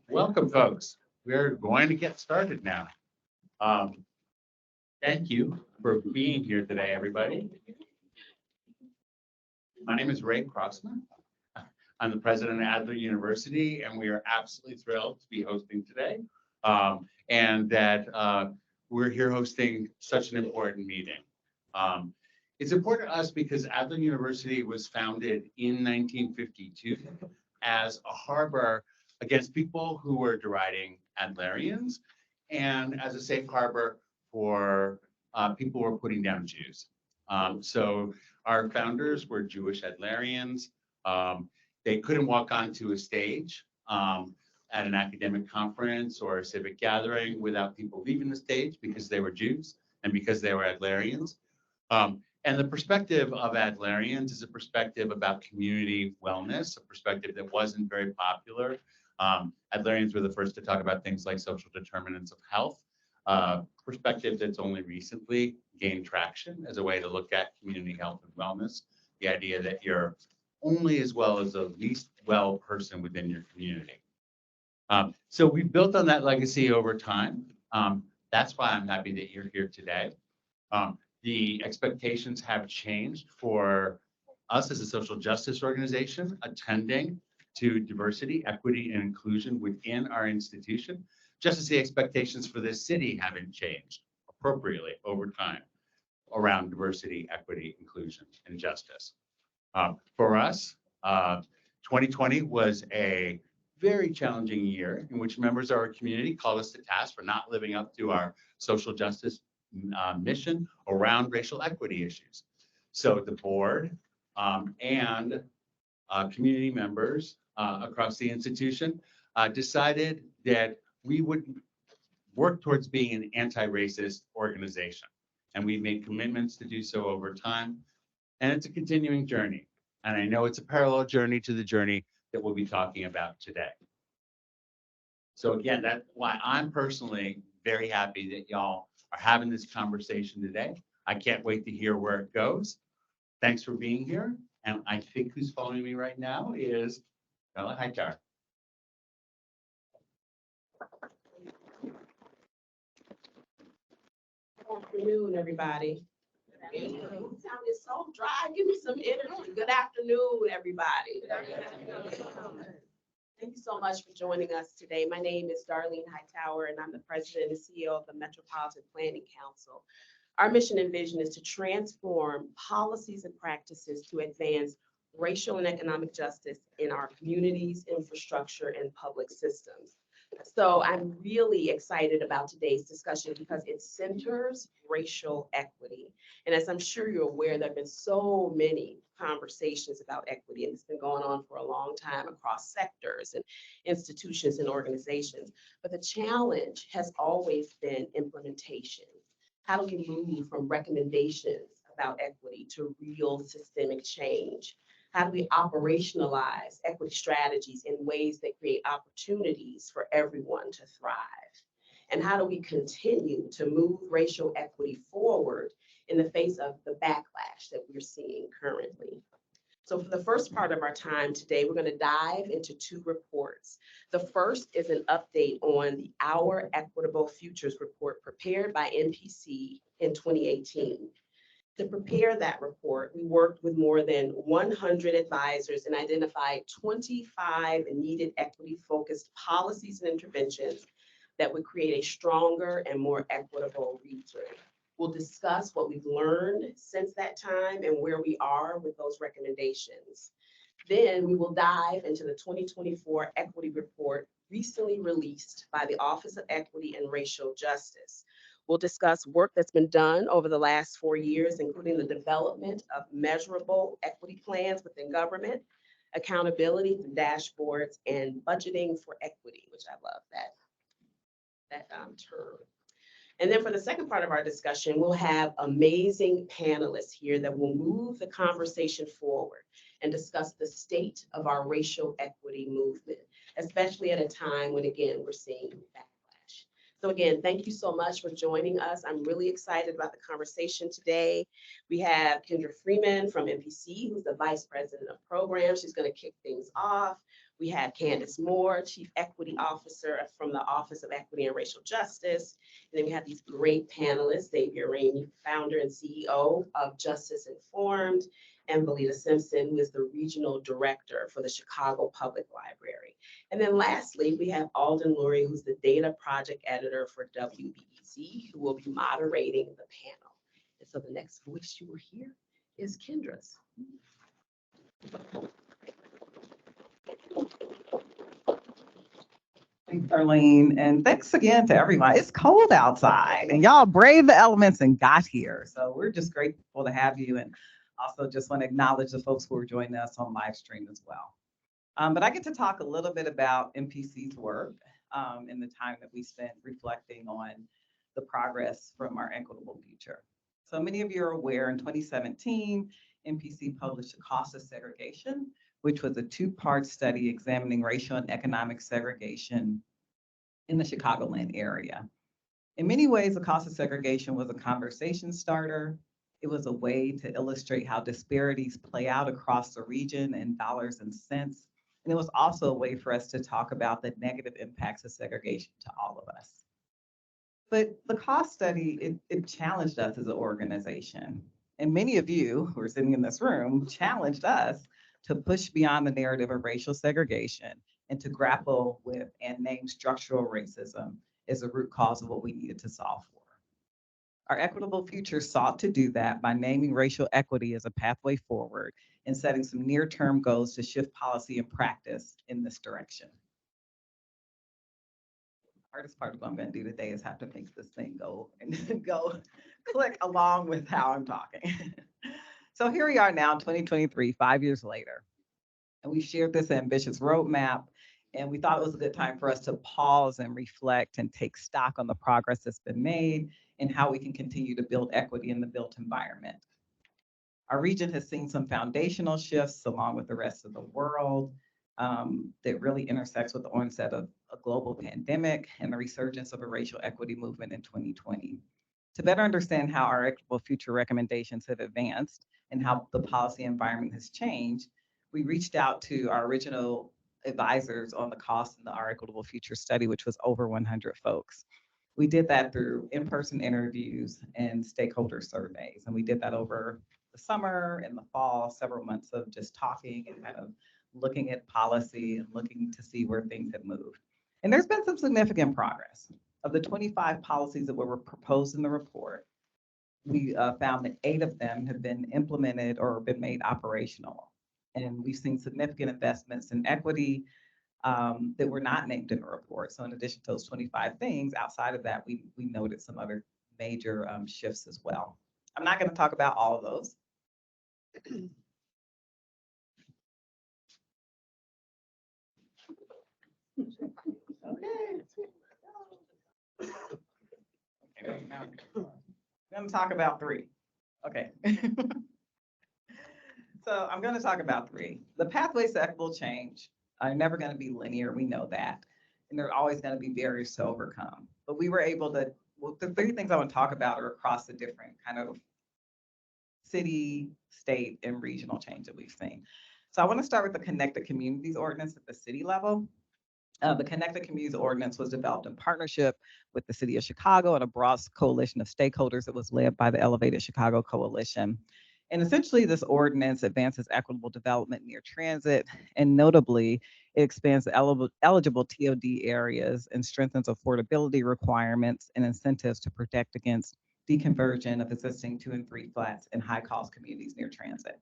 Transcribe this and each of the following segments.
Welcome, folks. We're going to get started now. Um, Thank you for being here today, everybody. My name is Ray Crossman. I'm the president of Adler University, and we are absolutely thrilled to be hosting today. And that we're here hosting such an important meeting. It's important to us because Adler University was founded in 1952 as a harbor against people who were deriding Adlerians and as a safe harbor for people who were putting down Jews. So our founders were Jewish Adlerians. They couldn't walk onto a stage at an academic conference or a civic gathering without people leaving the stage because they were Jews and because they were Adlerians. And the perspective of Adlerians is a perspective about community wellness, a perspective that wasn't very popular. Adlerians were the first to talk about things like social determinants of health, perspective that's only recently gained traction as a way to look at community health and wellness. The idea that you're only as well as the least well person within your community. So we've built on that legacy over time. That's why I'm happy that you're here today. The expectations have changed for us as a social justice organization attending to diversity, equity, and inclusion within our institution, just as the expectations for this city haven't changed appropriately over time around diversity, equity, inclusion, and justice. For us, 2020 was a very challenging year in which members of our community called us to task for not living up to our social justice mission around racial equity issues. So the board and community members across the institution decided that we would work towards being an anti-racist organization. And we made commitments to do so over time. And it's a continuing journey. And I know it's a parallel journey to the journey that we'll be talking about today. So again, that's why I'm personally very happy that y'all are having this conversation today. I can't wait to hear where it goes. Thanks for being here. And I think who's following me right now is Bella Hightower. Good afternoon, everybody. You sounded so dry. Give me some energy. Good afternoon, everybody. Thank you so much for joining us today. My name is Darlene Hightower, and I'm the president and CEO of the Metropolitan Planning Council. Our mission and vision is to transform policies and practices to advance racial and economic justice in our communities, infrastructure, and public systems. So I'm really excited about today's discussion because it centers racial equity. And as I'm sure you're aware, there have been so many conversations about equity, and it's been going on for a long time across sectors and institutions and organizations. But the challenge has always been implementation. How do we move from recommendations about equity to real systemic change? How do we operationalize equity strategies in ways that create opportunities for everyone to thrive? And how do we continue to move racial equity forward in the face of the backlash that we're seeing currently? So for the first part of our time today, we're going to dive into two reports. The first is an update on the Our Equitable Futures report prepared by NPC in 2018. To prepare that report, we worked with more than 100 advisors and identified 25 needed equity-focused policies and interventions that would create a stronger and more equitable region. We'll discuss what we've learned since that time and where we are with those recommendations. Then we will dive into the 2024 equity report recently released by the Office of Equity and Racial Justice. We'll discuss work that's been done over the last 4 years, including the development of measurable equity plans within government, accountability through dashboards, and budgeting for equity, which I love that term. And then for the second part of our discussion, we'll have amazing panelists here that will move the conversation forward and discuss the state of our racial equity movement, especially at a time when, again, we're seeing backlash. So again, thank you so much for joining us. I'm really excited about the conversation today. We have Kendra Freeman from MPC, who's the Vice President of Programs. She's going to kick things off. We have Candace Moore, Chief Equity Officer from the Office of Equity and Racial Justice. And then we have these great panelists, Xavier Rainey, founder and CEO of Justice Informed, and Valita Simpson, who is the Regional Director for the Chicago Public Library. And then lastly, we have Alden Lurie, who's the Data Project Editor for WBEZ, who will be moderating the panel. And so the next voice you will hear is Kendra's. Thanks, Arlene, and thanks again to everyone. It's cold outside, and y'all braved the elements and got here. So we're just grateful to have you, and also just want to acknowledge the folks who are joining us on live stream as well. But I get to talk a little bit about MPC's work in the time that we spent reflecting on the progress from our equitable future. So many of you are aware in 2017, MPC published A Cost of Segregation, which was a two-part study examining racial and economic segregation in the Chicagoland area. In many ways, The Cost of Segregation was a conversation starter. It was a way to illustrate how disparities play out across the region in dollars and cents. And it was also a way for us to talk about the negative impacts of segregation to all of us. But the cost study, it challenged us as an organization. And many of you who are sitting in this room challenged us to push beyond the narrative of racial segregation and to grapple with and name structural racism as a root cause of what we needed to solve for. Our equitable future sought to do that by naming racial equity as a pathway forward and setting some near-term goals to shift policy and practice in this direction. Hardest part of what I'm going to do today is have to make this thing go and go click along with how I'm talking. So here we are now, 2023, 5 years later, and we shared this ambitious roadmap, and we thought it was a good time for us to pause and reflect and take stock on the progress that's been made and how we can continue to build equity in the built environment. Our region has seen some foundational shifts along with the rest of the world that really intersects with the onset of a global pandemic and the resurgence of a racial equity movement in 2020. To better understand how our equitable future recommendations have advanced and how the policy environment has changed, we reached out to our original advisors on the cost in our equitable future study, which was over 100 folks. We did that through in-person interviews and stakeholder surveys. And we did that over the summer and the fall, several months of just talking and kind of looking at policy and looking to see where things have moved. And there's been some significant progress. Of the 25 policies that were proposed in the report, we found that 8 of them have been implemented or been made operational. And we've seen significant investments in equity that were not named in the report. So in addition to those 25 things, outside of that, we noted some other major shifts as well. I'm not going to talk about all of those. Okay. I'm going to talk about 3. Okay. So I'm going to talk about 3. The pathways to equitable change are never going to be linear. We know that. And there are always going to be barriers to overcome. But we were able to, well, the 3 things I want to talk about are across the different kind of city, state, and regional change that we've seen. So I want to start with the Connected Communities Ordinance at the city level. The Connected Communities Ordinance was developed in partnership with the City of Chicago and a broad coalition of stakeholders that was led by the Elevated Chicago Coalition. And essentially, this ordinance advances equitable development near transit, and notably, it expands the eligible TOD areas and strengthens affordability requirements and incentives to protect against deconversion of existing 2 and 3 flats in high-cost communities near transit.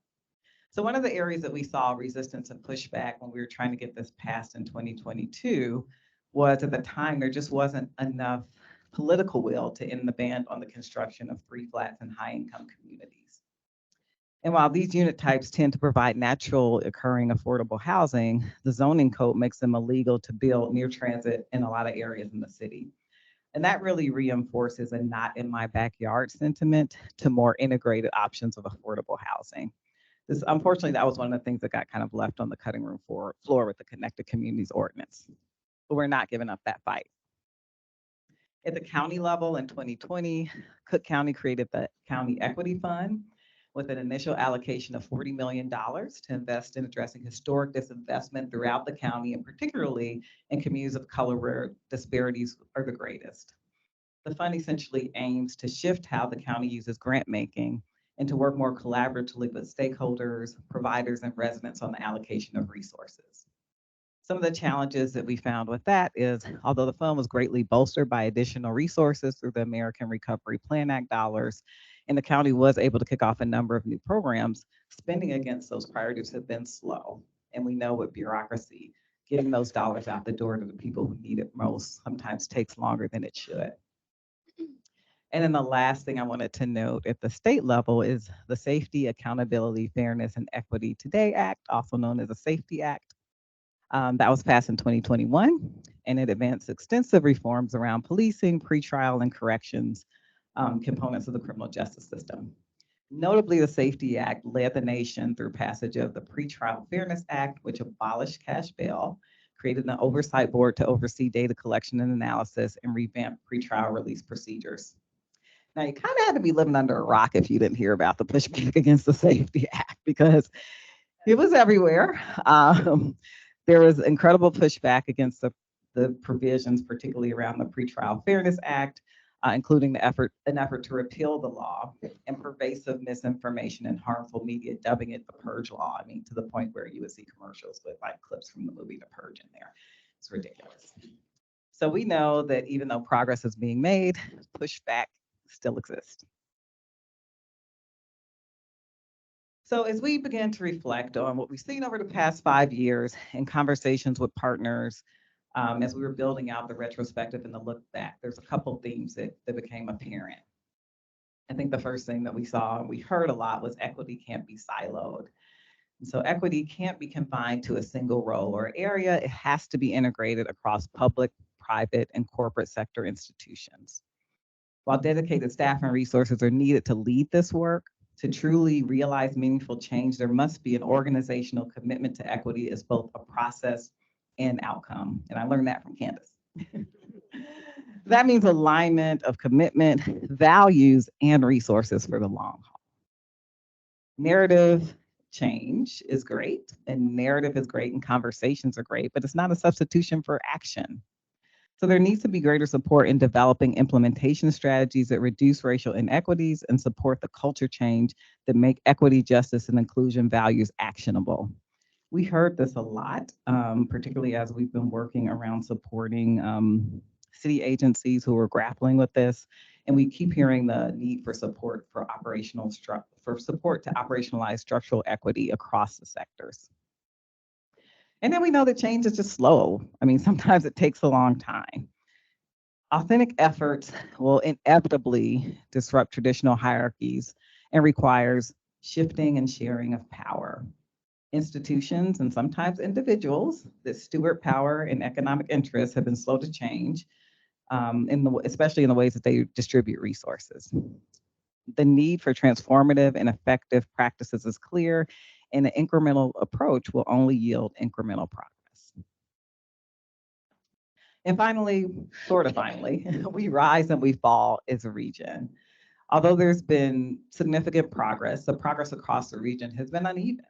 So one of the areas that we saw resistance and pushback when we were trying to get this passed in 2022 was at the time there just wasn't enough political will to end the ban on the construction of 3 flats in high-income communities. And while these unit types tend to provide natural occurring affordable housing, the zoning code makes them illegal to build near transit in a lot of areas in the city. And that really reinforces a not in my backyard sentiment to more integrated options of affordable housing. Unfortunately, that was one of the things that got kind of left on the cutting room floor with the Connected Communities Ordinance. But we're not giving up that fight. At the county level in 2020, Cook County created the County Equity Fund with an initial allocation of $40 million to invest in addressing historic disinvestment throughout the county, and particularly in communities of color where disparities are the greatest. The fund essentially aims to shift how the county uses grant making and to work more collaboratively with stakeholders, providers, and residents on the allocation of resources. Some of the challenges that we found with that is, although the fund was greatly bolstered by additional resources through the American Recovery Plan Act dollars, and the county was able to kick off a number of new programs, spending against those priorities have been slow. And we know with bureaucracy, getting those dollars out the door to the people who need it most sometimes takes longer than it should. And then the last thing I wanted to note at the state level is the Safety, Accountability, Fairness, and Equity Today Act, also known as the Safety Act. That was passed in 2021, and it advanced extensive reforms around policing, pretrial, and corrections components of the criminal justice system. Notably, the Safety Act led the nation through passage of the Pretrial Fairness Act, which abolished cash bail, created an oversight board to oversee data collection and analysis, and revamped pretrial release procedures. Now, you kind of had to be living under a rock if you didn't hear about the pushback against the Safety Act, because it was everywhere. There was incredible pushback against the provisions, particularly around the Pretrial Fairness Act, including an effort to repeal the law, and pervasive misinformation and harmful media dubbing it the Purge Law. I mean, to the point where you would see commercials with like clips from the movie The Purge in there. It's ridiculous. So we know that even though progress is being made, pushback still exists. So as we begin to reflect on what we've seen over the past 5 years in conversations with partners, as we were building out the retrospective and the look back, there's a couple themes that became apparent. I think the first thing that we saw and we heard a lot was equity can't be siloed. And so equity can't be confined to a single role or area. It has to be integrated across public, private, and corporate sector institutions. While dedicated staff and resources are needed to lead this work, to truly realize meaningful change, there must be an organizational commitment to equity as both a process and outcome. And I learned that from Candace. That means alignment of commitment, values, and resources for the long haul. Narrative change is great, and narrative is great, and conversations are great, but it's not a substitution for action. So there needs to be greater support in developing implementation strategies that reduce racial inequities and support the culture change that make equity, justice, and inclusion values actionable. We heard this a lot, particularly as we've been working around supporting city agencies who are grappling with this. And we keep hearing the need for support for support to operationalize structural equity across the sectors. And then we know that change is just slow. I mean, sometimes it takes a long time. Authentic efforts will inevitably disrupt traditional hierarchies and requires shifting and sharing of power. Institutions and sometimes individuals that steward power and economic interests have been slow to change, especially in the ways that they distribute resources. The need for transformative and effective practices is clear, and an incremental approach will only yield incremental progress. And finally, sort of finally, we rise and we fall as a region. Although there's been significant progress, the progress across the region has been uneven.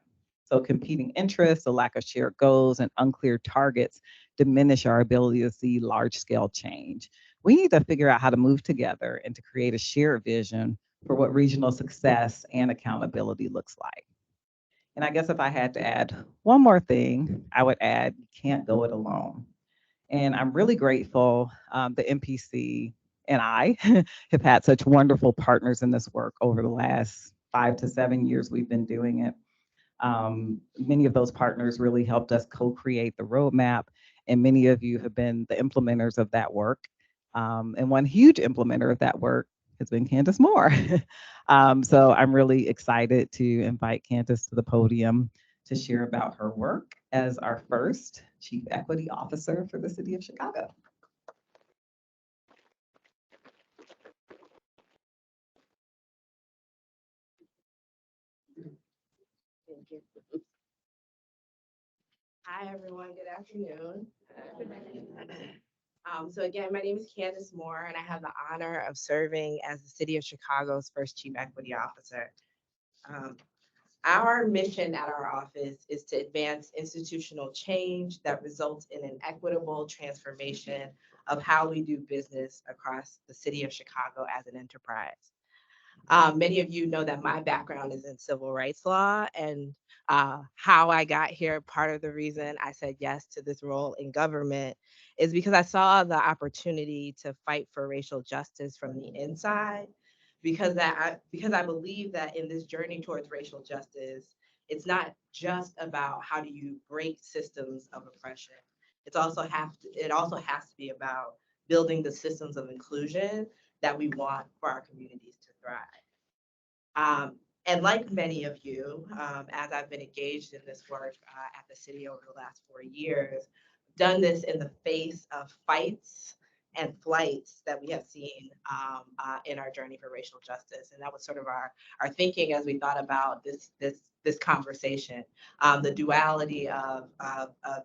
So competing interests, a lack of shared goals, and unclear targets diminish our ability to see large-scale change. We need to figure out how to move together and to create a shared vision for what regional success and accountability looks like. And I guess if I had to add one more thing, I would add, you can't go it alone. And I'm really grateful the MPC and I have had such wonderful partners in this work over the last 5 to 7 years we've been doing it. Many of those partners really helped us co-create the roadmap, and many of you have been the implementers of that work. And one huge implementer of that work has been Candace Moore. So I'm really excited to invite Candace to the podium to share about her work as our first Chief Equity Officer for the City of Chicago. Thank you. Hi, everyone. Good afternoon. So again, my name is Candace Moore, and I have the honor of serving as the City of Chicago's first Chief Equity Officer. Um, Our mission at our office is to advance institutional change that results in an equitable transformation of how we do business across the City of Chicago as an enterprise. Many of you know that my background is in civil rights law, and how I got here, part of the reason I said yes to this role in government is because I saw the opportunity to fight for racial justice from the inside. Because I believe that in this journey towards racial justice, it's not just about how do you break systems of oppression. It also has to be about building the systems of inclusion that we want for our communities to thrive. And like many of you, as I've been engaged in this work at the city over the last 4 years, done this in the face of fights and flights that we have seen in our journey for racial justice. And that was sort of our thinking as we thought about this conversation, the duality of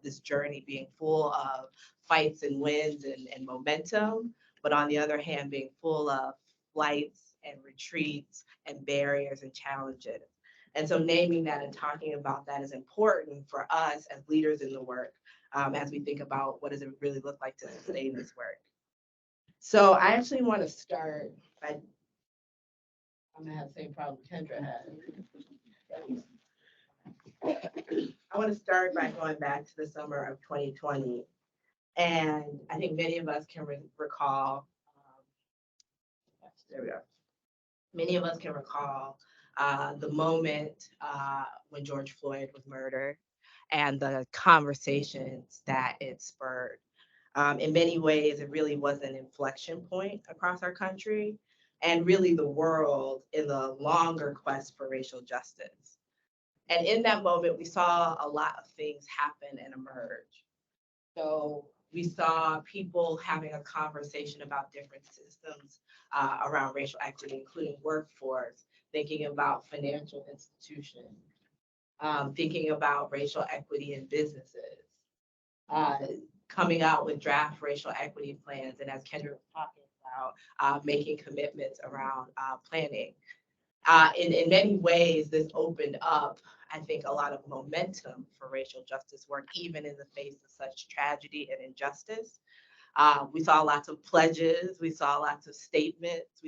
this journey being full of fights and wins and momentum, but on the other hand, being full of flights and retreats and barriers and challenges. And so naming that and talking about that is important for us as leaders in the work, as we think about what does it really look like to sustain this work. So I actually want to start by, I'm gonna have the same problem Kendra had. I want to start by going back to the summer of 2020. And I think many of us can recall, there we are. Many of us can recall the moment when George Floyd was murdered and the conversations that it spurred. In many ways, it really was an inflection point across our country and really the world in the longer quest for racial justice. And in that moment, we saw a lot of things happen and emerge. So we saw people having a conversation about different systems around racial equity, including workforce, thinking about financial institutions, thinking about racial equity in businesses, uh, coming out with draft racial equity plans, and as Kendra was talking about, making commitments around planning. In many ways, this opened up, I think, a lot of momentum for racial justice work, even in the face of such tragedy and injustice. We saw lots of pledges, we saw lots of statements,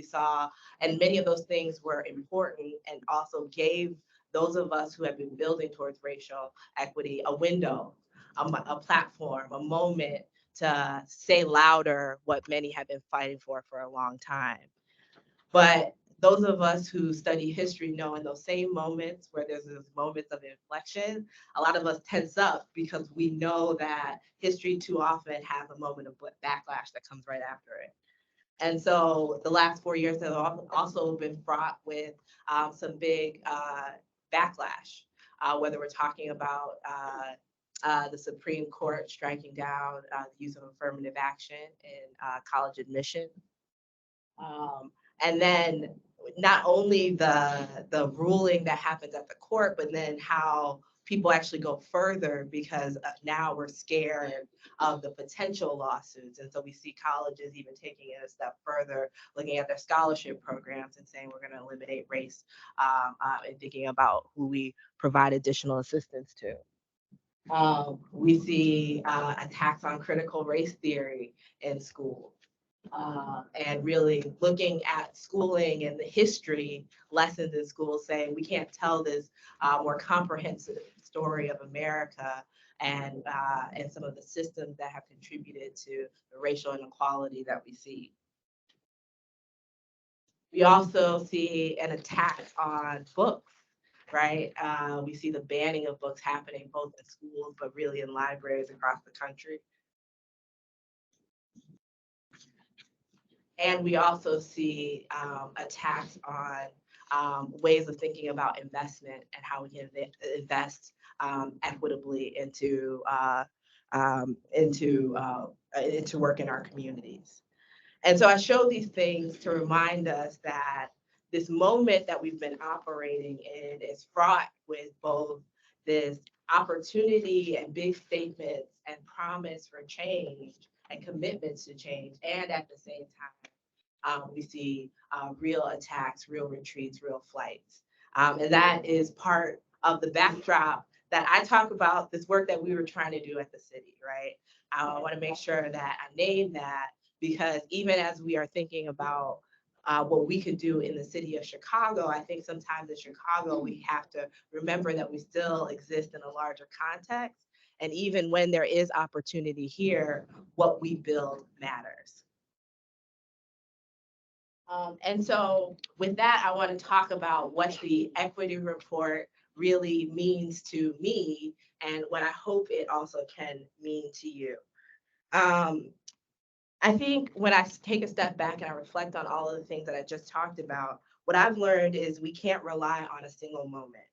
and many of those things were important and also gave those of us who have been building towards racial equity a window, a platform, a moment to say louder what many have been fighting for a long time. But those of us who study history know in those same moments where there's those moments of inflection, a lot of us tense up because we know that history too often has a moment of backlash that comes right after it. And so the last 4 years have also been fraught with some big backlash, whether we're talking about the Supreme Court striking down the use of affirmative action in college admission. And then not only the ruling that happens at the court, but then how people actually go further because now we're scared of the potential lawsuits. And so we see colleges even taking it a step further, looking at their scholarship programs and saying we're going to eliminate race and thinking about who we provide additional assistance to. We see attacks on critical race theory in school. And really looking at schooling and the history lessons in school, saying we can't tell this more comprehensive story of America and some of the systems that have contributed to the racial inequality that we see. We also see an attack on books, right? We see the banning of books happening both in schools, but really in libraries across the country. And we also see attacks on ways of thinking about investment and how we can invest equitably into work in our communities. And so I show these things to remind us that this moment that we've been operating in is fraught with both this opportunity and big statements and promise for change, and commitments to change. And at the same time, we see real attacks, real retreats, real flights. And that is part of the backdrop that I talk about this work that we were trying to do at the city, right? I want to make sure that I name that because even as we are thinking about what we could do in the city of Chicago, I think sometimes in Chicago, we have to remember that we still exist in a larger context. And even when there is opportunity here, what we build matters. And so with that, I want to talk about what the equity report really means to me and what I hope it also can mean to you. I think when I take a step back and I reflect on all of the things that I just talked about, what I've learned is we can't rely on a single moment.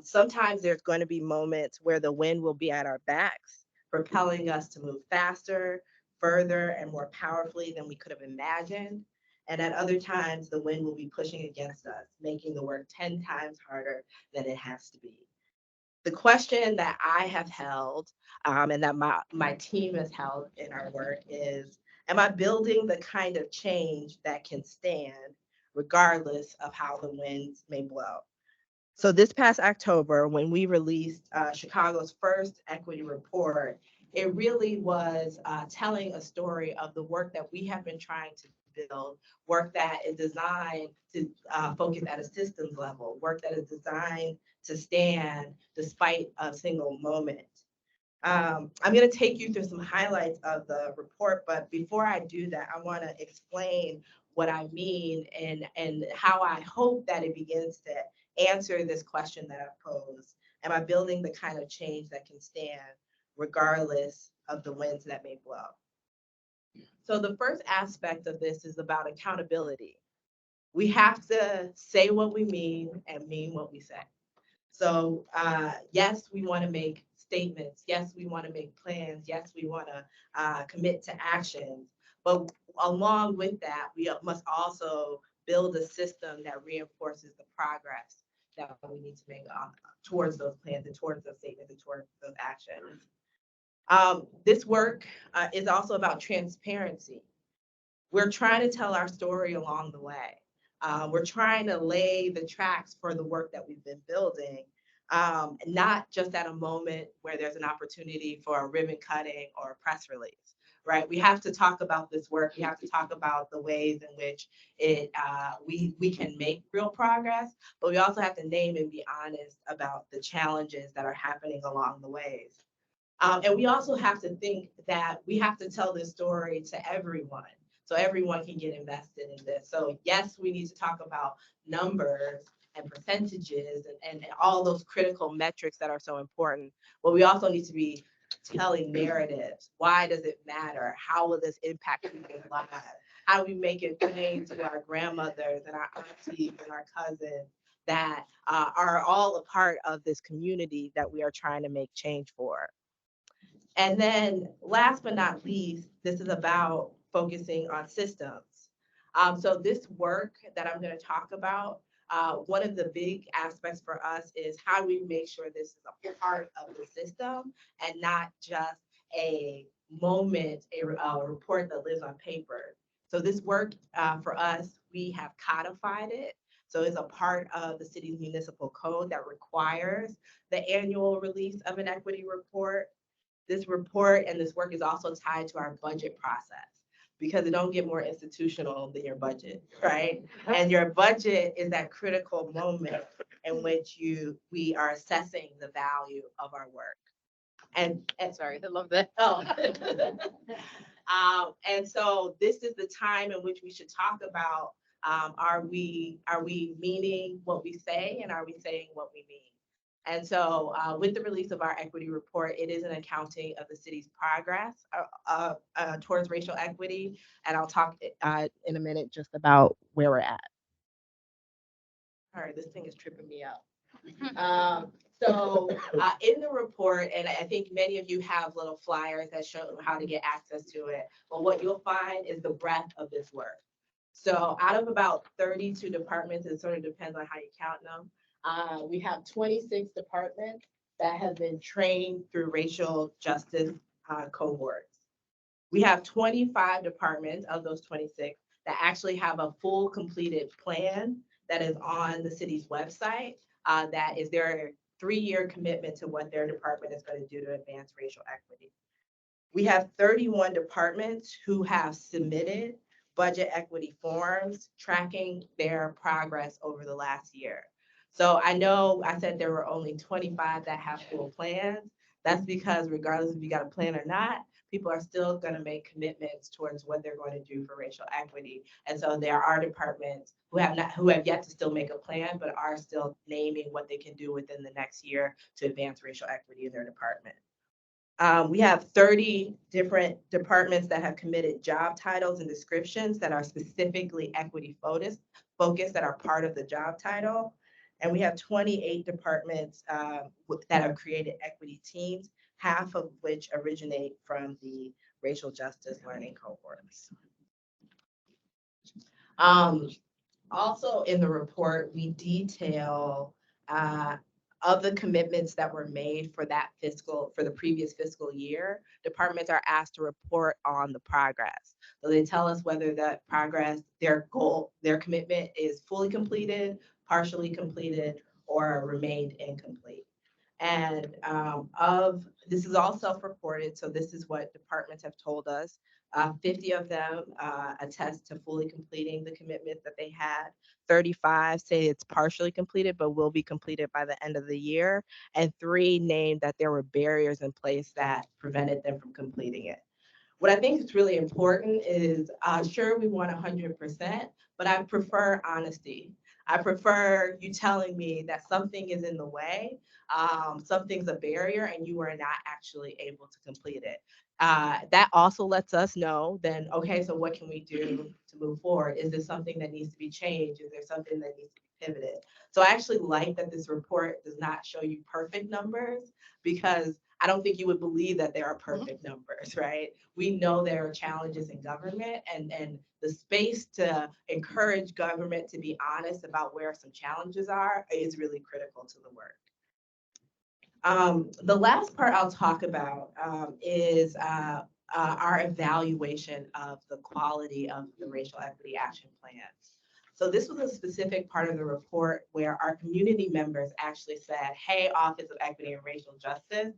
Sometimes there's going to be moments where the wind will be at our backs, propelling us to move faster, further, and more powerfully than we could have imagined. And at other times, the wind will be pushing against us, making the work 10 times harder than it has to be. The question that I have held and that my team has held in our work is, am I building the kind of change that can stand regardless of how the winds may blow? So this past October, when we released Chicago's first equity report, it really was telling a story of the work that we have been trying to build, work that is designed to focus at a systems level, work that is designed to stand despite a single moment. I'm going to take you through some highlights of the report, but before I do that, I want to explain what I mean and how I hope that it begins to answer this question that I posed. Am I building the kind of change that can stand regardless of the winds that may blow? So the first aspect of this is about accountability. We have to say what we mean and mean what we say. So yes, we want to make statements. Yes, we want to make plans. Yes, we want to commit to actions. But along with that, we must also build a system that reinforces the progress that we need to make towards those plans and towards those statements and towards those actions. This work is also about transparency. We're trying to tell our story along the way. We're trying to lay the tracks for the work that we've been building, not just at a moment where there's an opportunity for a ribbon cutting or a press release, right? We have to talk about this work. We have to talk about the ways in which we can make real progress, but we also have to name and be honest about the challenges that are happening along the ways. And we also have to think that we have to tell this story to everyone so everyone can get invested in this. So yes, we need to talk about numbers and percentages and all those critical metrics that are so important, but we also need to be telling narratives. Why does it matter? How will this impact people's lives? How do we make it plain to our grandmothers and our aunties and our cousins that are all a part of this community that we are trying to make change for? And then last but not least, this is about focusing on systems. So this work that I'm going to talk about, one of the big aspects for us is how do we make sure this is a part of the system and not just a moment, a report that lives on paper. So this work for us, we have codified it. So it's a part of the city's municipal code that requires the annual release of an equity report. This report and this work is also tied to our budget process because it don't get more institutional than your budget, right? And your budget is that critical moment in which we are assessing the value of our work. And sorry, I love that. Oh. And so this is the time in which we should talk about are we meaning what we say and are we saying what we mean? And so with the release of our equity report, it is an accounting of the city's progress towards racial equity. And I'll talk in a minute just about where we're at. All right, this thing is tripping me up. So in the report, and I think many of you have little flyers that show how to get access to it, but what you'll find is the breadth of this work. So out of about 32 departments, it sort of depends on how you count them. We have 26 departments that have been trained through racial justice cohorts. We have 25 departments of those 26 that actually have a full completed plan that is on the city's website. That is their 3-year commitment to what their department is going to do to advance racial equity. We have 31 departments who have submitted budget equity forms tracking their progress over the last year. So I know I said there were only 25 that have full plans. That's because regardless if you got a plan or not, people are still going to make commitments towards what they're going to do for racial equity. And so there are departments who have yet to still make a plan, but are still naming what they can do within the next year to advance racial equity in their department. We have 30 different departments that have committed job titles and descriptions that are specifically equity focused that are part of the job title. And we have 28 departments that have created equity teams, half of which originate from the racial justice learning cohorts. Also in the report, we detail of the commitments that were made for the previous fiscal year. Departments are asked to report on the progress. So they tell us whether that progress, their goal, their commitment is fully completed, partially completed, or remained incomplete. And this is all self-reported, so this is what departments have told us. 50 of them attest to fully completing the commitments that they had. 35 say it's partially completed, but will be completed by the end of the year. And 3 named that there were barriers in place that prevented them from completing it. What I think is really important is, sure, we want 100%, but I prefer honesty. I prefer you telling me that something is in the way, something's a barrier, and you are not actually able to complete it. That also lets us know then, okay, so what can we do to move forward? Is this something that needs to be changed? Is there something that needs to be pivoted? So I actually like that this report does not show you perfect numbers, because I don't think you would believe that there are perfect numbers, right? We know there are challenges in government, and the space to encourage government to be honest about where some challenges are is really critical to the work. The last part I'll talk about is our evaluation of the quality of the racial equity action plans. So this was a specific part of the report where our community members actually said, hey, Office of Equity and Racial Justice,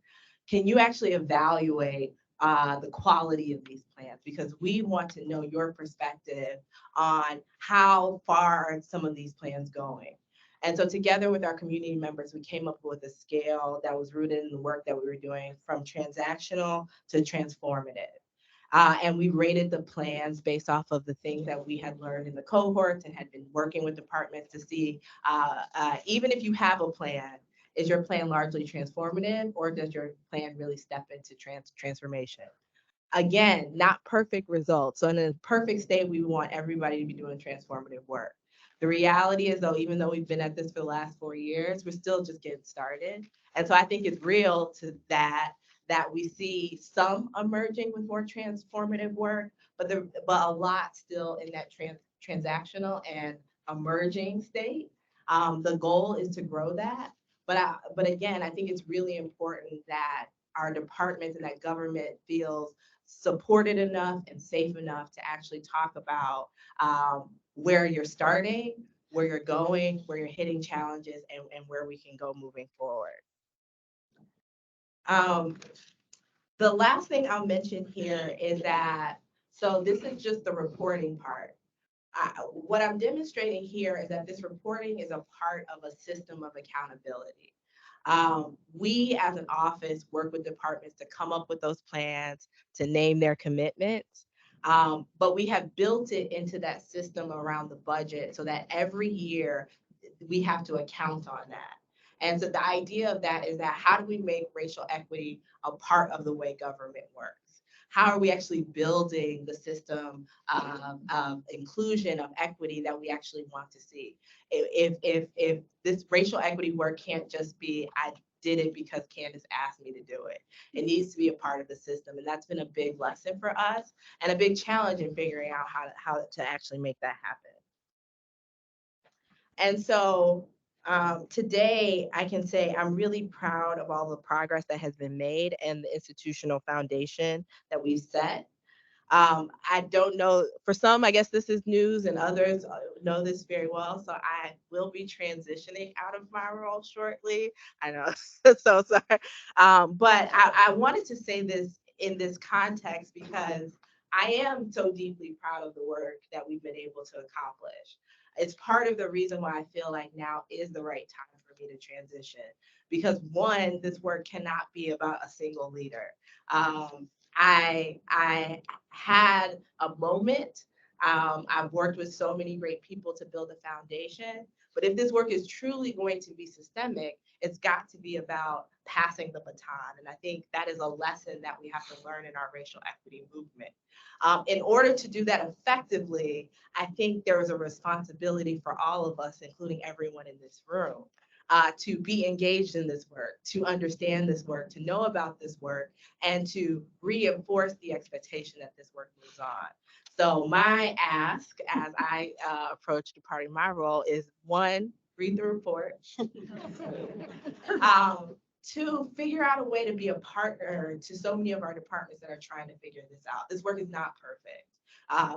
can you actually evaluate the quality of these plans? Because we want to know your perspective on how far are some of these plans going. And so together with our community members, we came up with a scale that was rooted in the work that we were doing, from transactional to transformative. And we rated the plans based off of the things that we had learned in the cohorts and had been working with departments to see, even if you have a plan, is your plan largely transformative, or does your plan really step into transformation? Again, not perfect results. So in a perfect state, we want everybody to be doing transformative work. The reality is, though, even though we've been at this for the last 4 years, we're still just getting started. And so I think it's real to that we see some emerging with more transformative work, but a lot still in that transactional and emerging state. The goal is to grow that. But again, I think it's really important that our departments and that government feels supported enough and safe enough to actually talk about where you're starting, where you're going, where you're hitting challenges, and where we can go moving forward. The last thing I'll mention here is that, so this is just the reporting part. What I'm demonstrating here is that this reporting is a part of a system of accountability. We as an office work with departments to come up with those plans, to name their commitments. But we have built it into that system around the budget so that every year we have to account on that. And so the idea of that is that, how do we make racial equity a part of the way government works? How are we actually building the system of inclusion, of equity that we actually want to see? If this racial equity work can't just be, I did it because Candace asked me to do it. It needs to be a part of the system. And that's been a big lesson for us and a big challenge in figuring out how to actually make that happen. And so today, I can say I'm really proud of all the progress that has been made and the institutional foundation that we've set. I don't know, for some, I guess this is news and others know this very well. So I will be transitioning out of my role shortly. I know, so sorry. But I wanted to say this in this context because I am so deeply proud of the work that we've been able to accomplish. It's part of the reason why I feel like now is the right time for me to transition. Because one, this work cannot be about a single leader. I had a moment. I've worked with so many great people to build a foundation. But if this work is truly going to be systemic, it's got to be about passing the baton. And I think that is a lesson that we have to learn in our racial equity movement. In order to do that effectively, I think there is a responsibility for all of us, including everyone in this room, to be engaged in this work, to understand this work, to know about this work, and to reinforce the expectation that this work moves on. So my ask as I approach departing my role is one, read the report. Two, figure out a way to be a partner to so many of our departments that are trying to figure this out. This work is not perfect.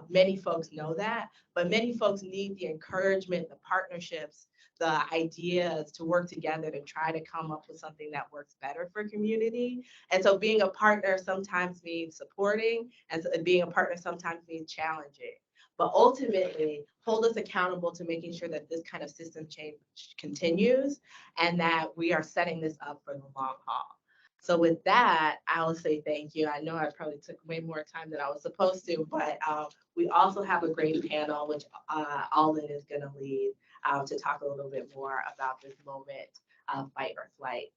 Many folks know that, but many folks need the encouragement, the partnerships, the ideas to work together to try to come up with something that works better for community. And so being a partner sometimes means supporting, and being a partner sometimes means challenging. But ultimately, hold us accountable to making sure that this kind of system change continues and that we are setting this up for the long haul. So with that, I will say thank you. I know I probably took way more time than I was supposed to, but we also have a great panel, which Alden is going to lead to talk a little bit more about this moment of fight or flight.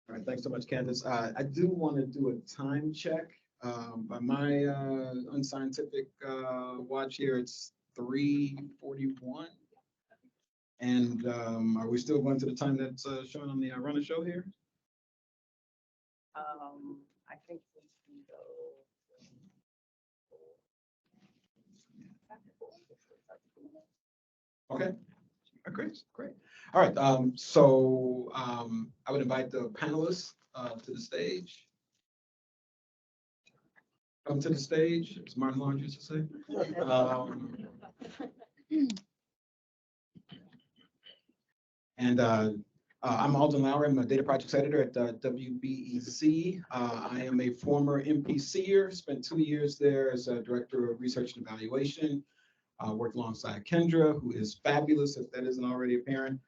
All right, thanks so much, Candace. I do want to do a time check. By my unscientific watch here, it's 3:41. And are we still going to the time that's shown on the runner show here? I think we can go. Okay. Great, great. All right, so I would invite the panelists to the stage. Come to the stage, as Martin Lawrence used to say. And I'm Alden Lowry. I'm a data projects editor at WBEZ. I am a former MPCer, spent 2 years there as a director of research and evaluation. Worked alongside Kendra, who is fabulous, if that isn't already apparent.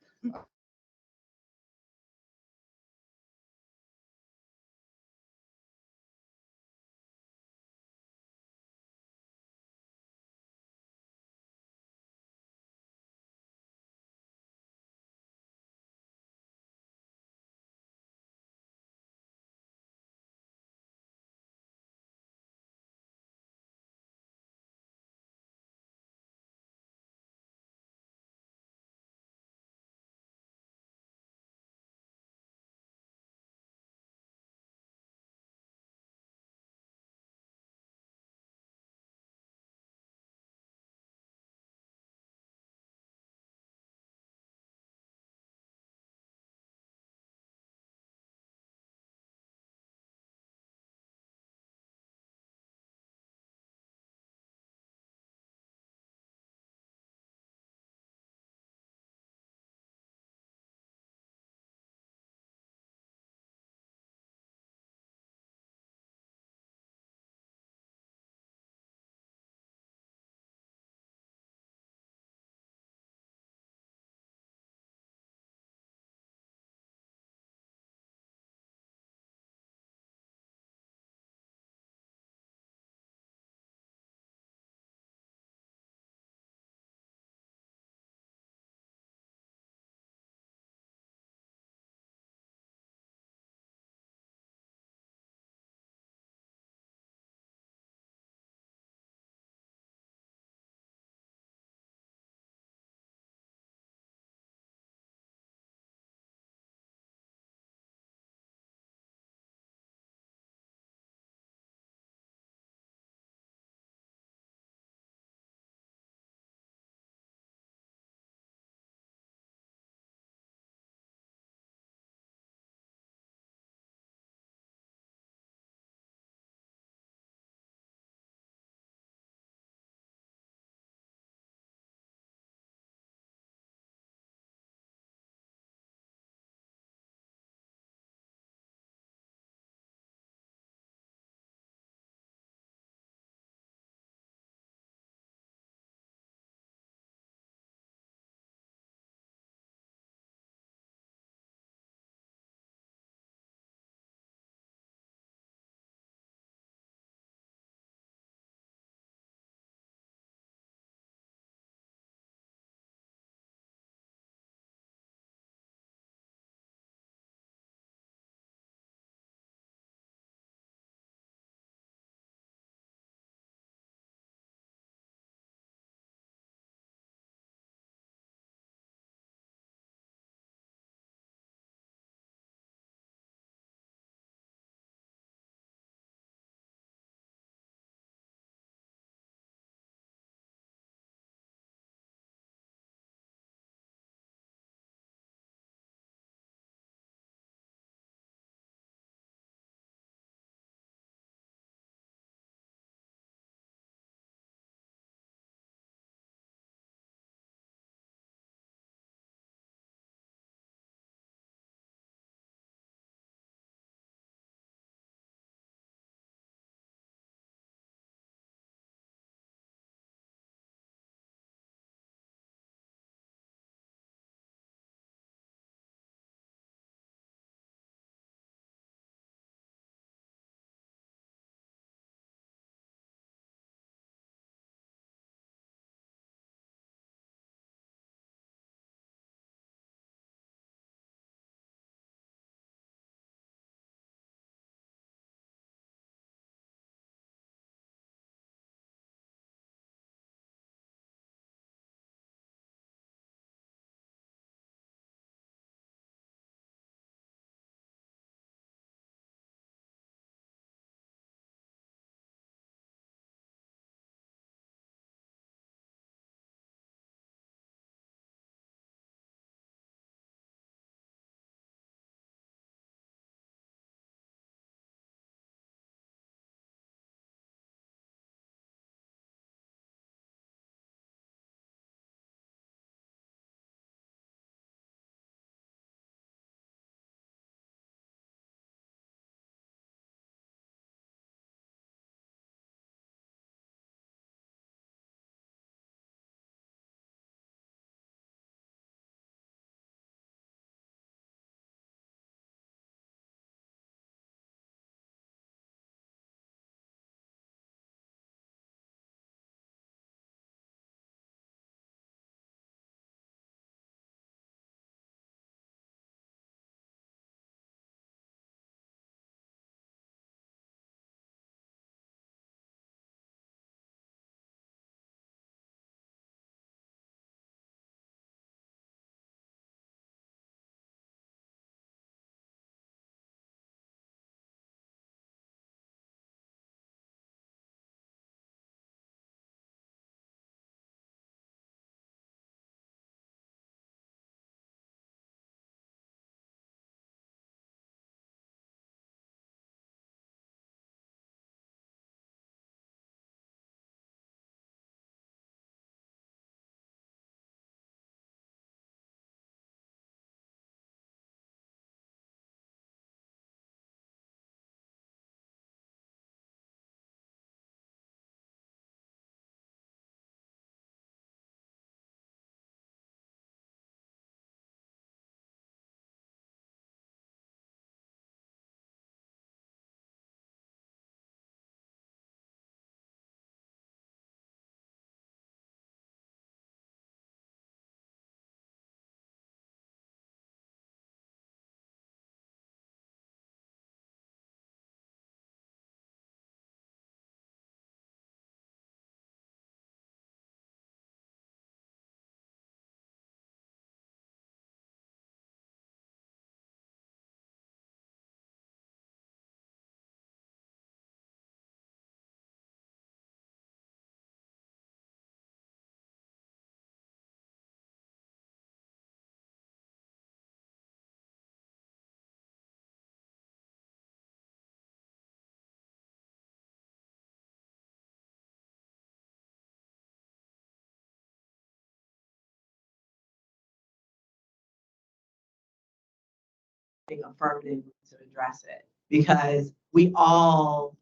being affirmative to address it, because we all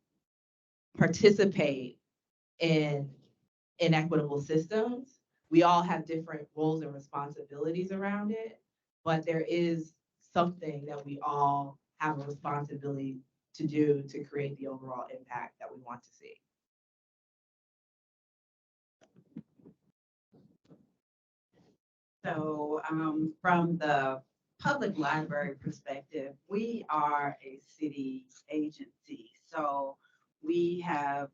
participate in inequitable systems. We all have different roles and responsibilities around it, but there is something that we all have a responsibility to do to create the overall impact that we want to see. So from the public library perspective, we are a city agency. So we have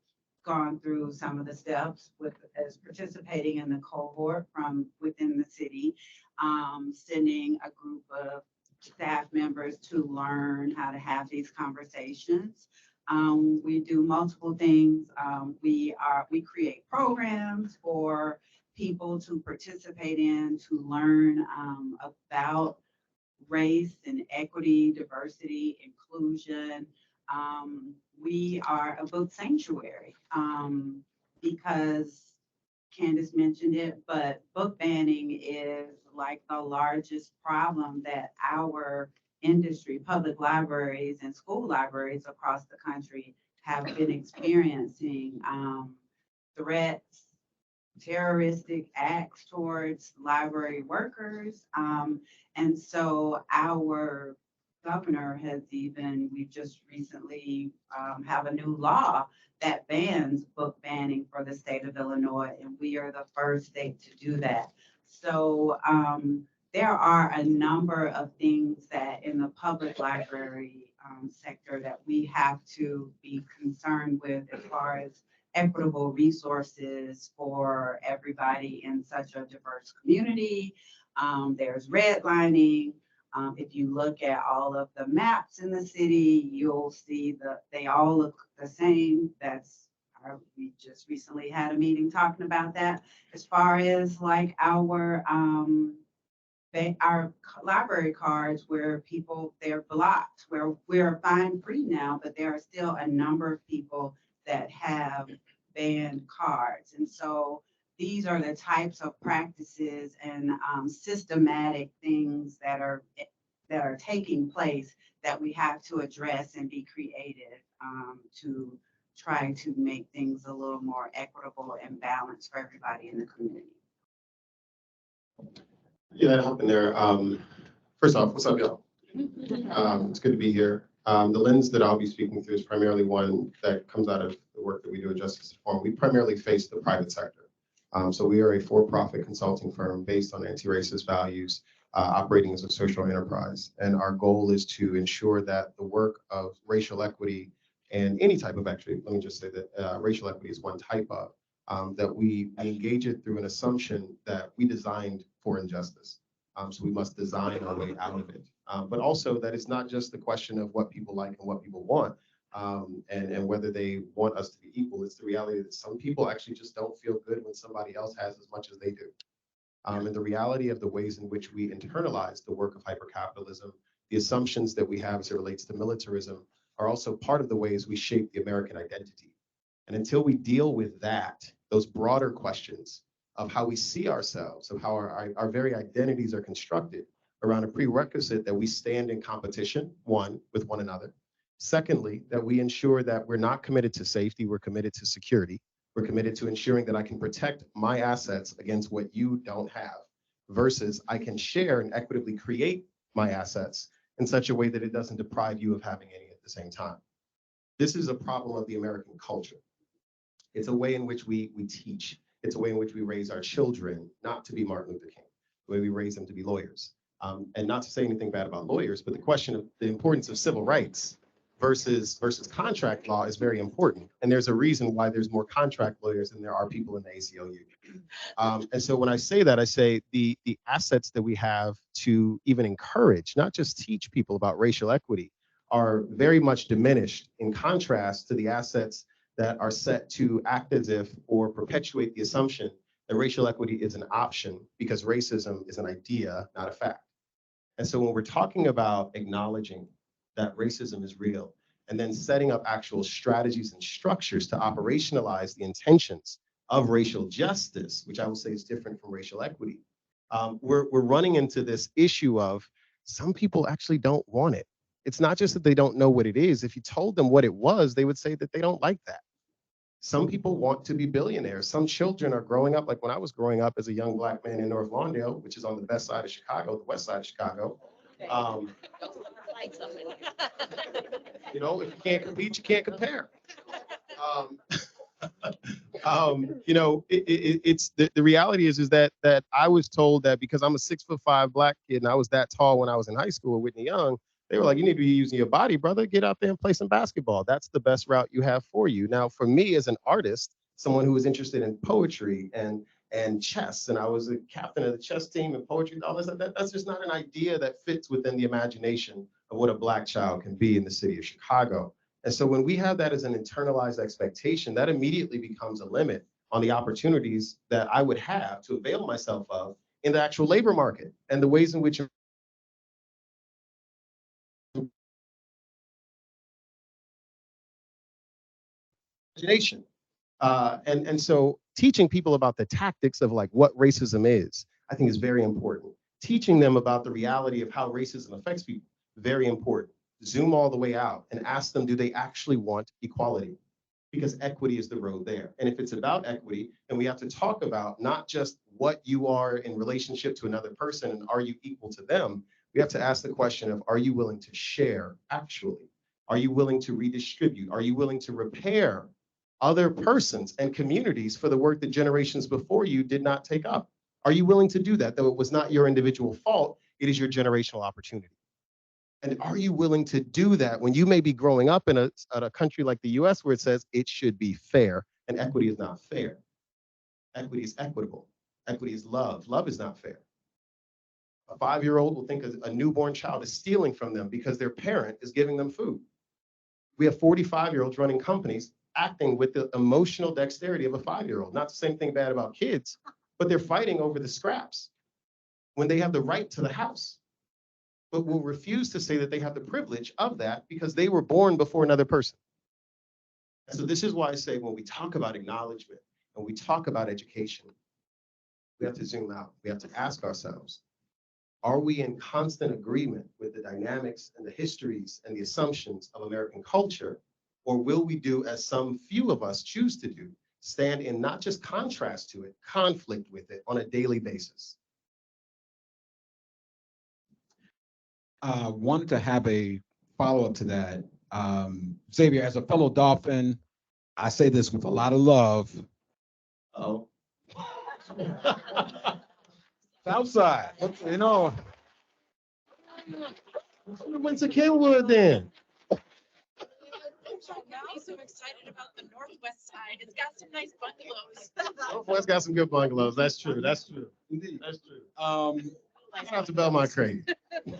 gone through some of the steps with as participating in the cohort from within the city, sending a group of staff members to learn how to have these conversations. We do multiple things. We create programs for people to participate in, to learn about race and equity, diversity, inclusion. We are a book sanctuary because Candace mentioned it, but book banning is like the largest problem that our industry, public libraries and school libraries across the country have been experiencing. Threats, terroristic acts towards library workers. And so our governor has we just recently have a new law that bans book banning for the state of Illinois, and we are the first state to do that. So there are a number of things that in the public library sector that we have to be concerned with as far as equitable resources for everybody in such a diverse community. There's redlining. If you look at all of the maps in the city, you'll see they all look the same. We just recently had a meeting talking about that. As far as like our library cards where they're blocked, where we're fine free now, but there are still a number of people that have banned cards. And so these are the types of practices and systematic things that are taking place that we have to address and be creative to try to make things a little more equitable and balanced for everybody in the community. Yeah, that happened there. First off, what's up, y'all? It's good to be here. The lens that I'll be speaking through is primarily one that comes out of the work that we do at Justice Reform. We primarily face the private sector. So we are a for-profit consulting firm based on anti-racist values, operating as a social enterprise. And our goal is to ensure that the work of racial equity and any type of equity, let me just say that racial equity is one type of, that we engage it through an assumption that we designed for injustice. So we must design our way out of it. But also that it's not just the question of what people like and what people want, and whether they want us to be equal. It's the reality that some people actually just don't feel good when somebody else has as much as they do. And the reality of the ways in which we internalize the work of hypercapitalism, the assumptions that we have as it relates to militarism, are also part of the ways we shape the American identity. And until we deal with that, those broader questions of how we see ourselves, of how our very identities are constructed around a prerequisite that we stand in competition, one, with one another. Secondly, that we ensure that we're not committed to safety, we're committed to security. We're committed to ensuring that I can protect my assets against what you don't have, versus I can share and equitably create my assets in such a way that it doesn't deprive you of having any at the same time. This is a problem of the American culture. It's a way in which we teach. It's a way in which we raise our children not to be Martin Luther King, the way we raise them to be lawyers. And not to say anything bad about lawyers, but the question of the importance of civil rights versus contract law is very important. And there's a reason why there's more contract lawyers than there are people in the ACLU. And so when I say that, I say the assets that we have to even encourage, not just teach people about racial equity, are very much diminished in contrast to the assets that are set to act as if or perpetuate the assumption that racial equity is an option because racism is an idea, not a fact. And so when we're talking about acknowledging that racism is real and then setting up actual strategies and structures to operationalize the intentions of racial justice, which I will say is different from racial equity, we're running into this issue of some people actually don't want it. It's not just that they don't know what it is. If you told them what it was, they would say that they don't like that. Some people want to be billionaires. Some children are growing up, like when I was growing up as a young Black man in North Lawndale, which is on the best side of Chicago, the west side of Chicago. You know, if you can't compete, you can't compare. You know, it's the reality is that I was told that because I'm a 6'5" Black kid and I was that tall when I was in high school with Whitney Young, they were like, you need to be using your body, brother. Get out there and play some basketball. That's the best route you have for you. Now, for me as an artist, someone who was interested in poetry and chess, and I was a captain of the chess team and poetry, all this, that's just not an idea that fits within the imagination of what a Black child can be in the city of Chicago. And so when we have that as an internalized expectation, that immediately becomes a limit on the opportunities that I would have to avail myself of in the actual labor market and the ways in which imagination. And so teaching people about the tactics of like what racism is, I think is very important. Teaching them about the reality of how racism affects people, very important. Zoom all the way out and ask them, do they actually want equality? Because equity is the road there. And if it's about equity, then we have to talk about not just what you are in relationship to another person and are you equal to them? We have to ask the question of, are you willing to share actually? Are you willing to redistribute? Are you willing to repair other persons and communities for the work that generations before you did not take up? Are you willing to do that? Though it was not your individual fault, it is your generational opportunity. And are you willing to do that when you may be growing up in a country like the US where it says it should be fair and equity is not fair? Equity is equitable. Equity is love. Love is not fair. A 5-year-old will think a newborn child is stealing from them because their parent is giving them food. We have 45-year-olds running companies acting with the emotional dexterity of a 5-year-old. Not the same thing bad about kids, but they're fighting over the scraps when they have the right to the house, but will refuse to say that they have the privilege of that because they were born before another person. And so this is why I say when we talk about acknowledgement and we talk about education, we have to zoom out. We have to ask ourselves, are we in constant agreement with the dynamics and the histories and the assumptions of American culture? Or will we do as some few of us choose to do, stand in not just contrast to it, conflict with it on a daily basis? Wanted to have a follow-up to that. Xavier, as a fellow Dolphin, I say this with a lot of love. Oh. Southside, you know. Went to Kenwood then. I'm so excited about the northwest side. It's got some nice bungalows. Northwest got some good bungalows. That's true. That's true. Indeed. That's true. Shout out to Belmont Crate. That's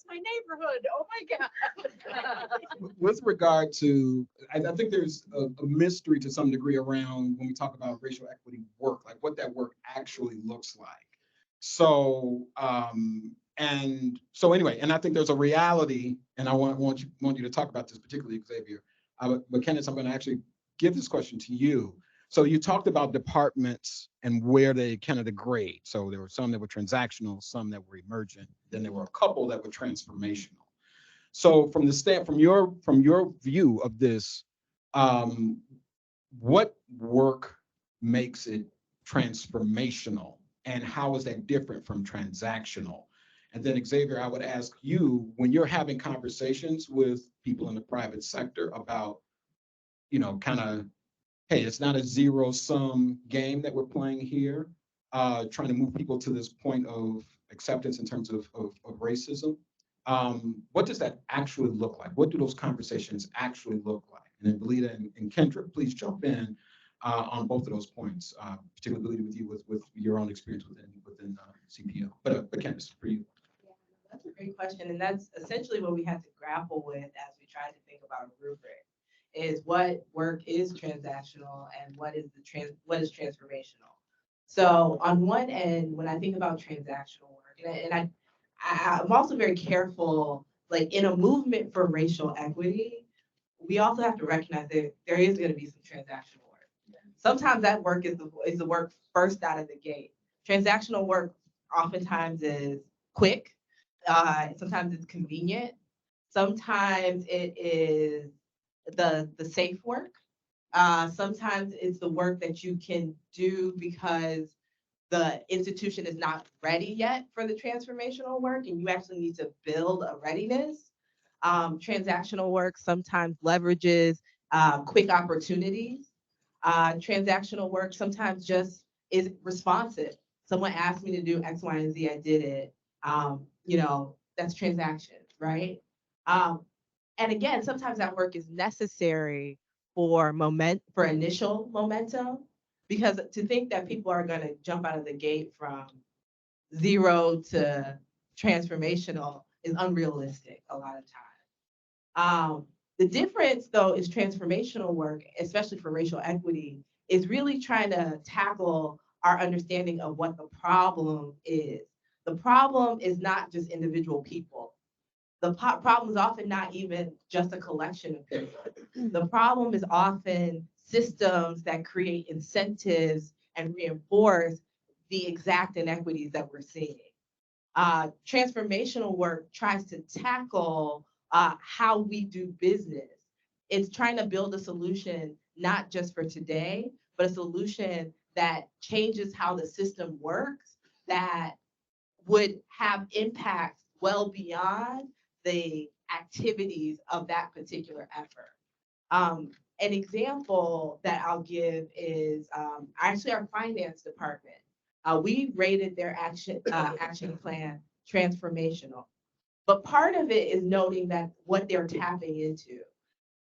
my neighborhood. Oh my God. With regard to, I think there's a mystery to some degree around when we talk about racial equity work, like what that work actually looks like. So, anyway, and I think there's a reality, and I want you to talk about this particularly, Xavier. But Candace, I'm going to actually give this question to you. So you talked about departments and where they kind of degrade. So there were some that were transactional, some that were emergent, then there were a couple that were transformational. So from your view of this, what work makes it transformational, and how is that different from transactional? And then Xavier, I would ask you, when you're having conversations with people in the private sector about, kind of, hey, it's not a zero-sum game that we're playing here, trying to move people to this point of acceptance in terms of racism. What does that actually look like? What do those conversations actually look like? And then Belita and Kendra, please jump in on both of those points, particularly with you with your own experience within CPO. But Candace, for you. Yeah, that's a great question. And that's essentially what we had to grapple with as we tried to think about a rubric, is what work is transactional and what is transformational. So on one end, when I think about transactional work, and I'm also very careful, like in a movement for racial equity, we also have to recognize that there is going to be some transactional work. Sometimes that work is the work first out of the gate. Transactional work oftentimes is quick. Sometimes it's convenient. Sometimes it is the safe work. Sometimes it's the work that you can do because the institution is not ready yet for the transformational work, and you actually need to build a readiness. Transactional work sometimes leverages quick opportunities. Transactional work sometimes just is responsive. Someone asked me to do X, Y, and Z, I did it. That's transaction, right? And again, sometimes that work is necessary for initial momentum, because to think that people are going to jump out of the gate from 0 to transformational is unrealistic a lot of times. The difference, though, is transformational work, especially for racial equity, is really trying to tackle our understanding of what the problem is. The problem is not just individual people. The problem is often not even just a collection of people. The problem is often systems that create incentives and reinforce the exact inequities that we're seeing. Transformational work tries to tackle how we do business. It's trying to build a solution not just for today, but a solution that changes how the system works, that would have impacts well beyond the activities of that particular effort. An example that I'll give is actually our finance department. We rated their action plan transformational, but part of it is noting that what they're tapping into.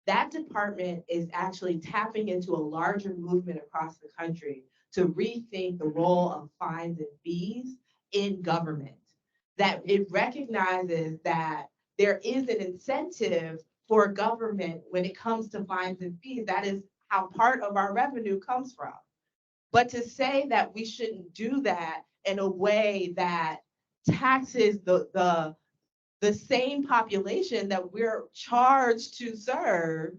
That department is actually tapping into a larger movement across the country to rethink the role of fines and fees in government. That it recognizes that there is an incentive for government when it comes to fines and fees. That is how part of our revenue comes from. But to say that we shouldn't do that in a way that taxes the same population that we're charged to serve.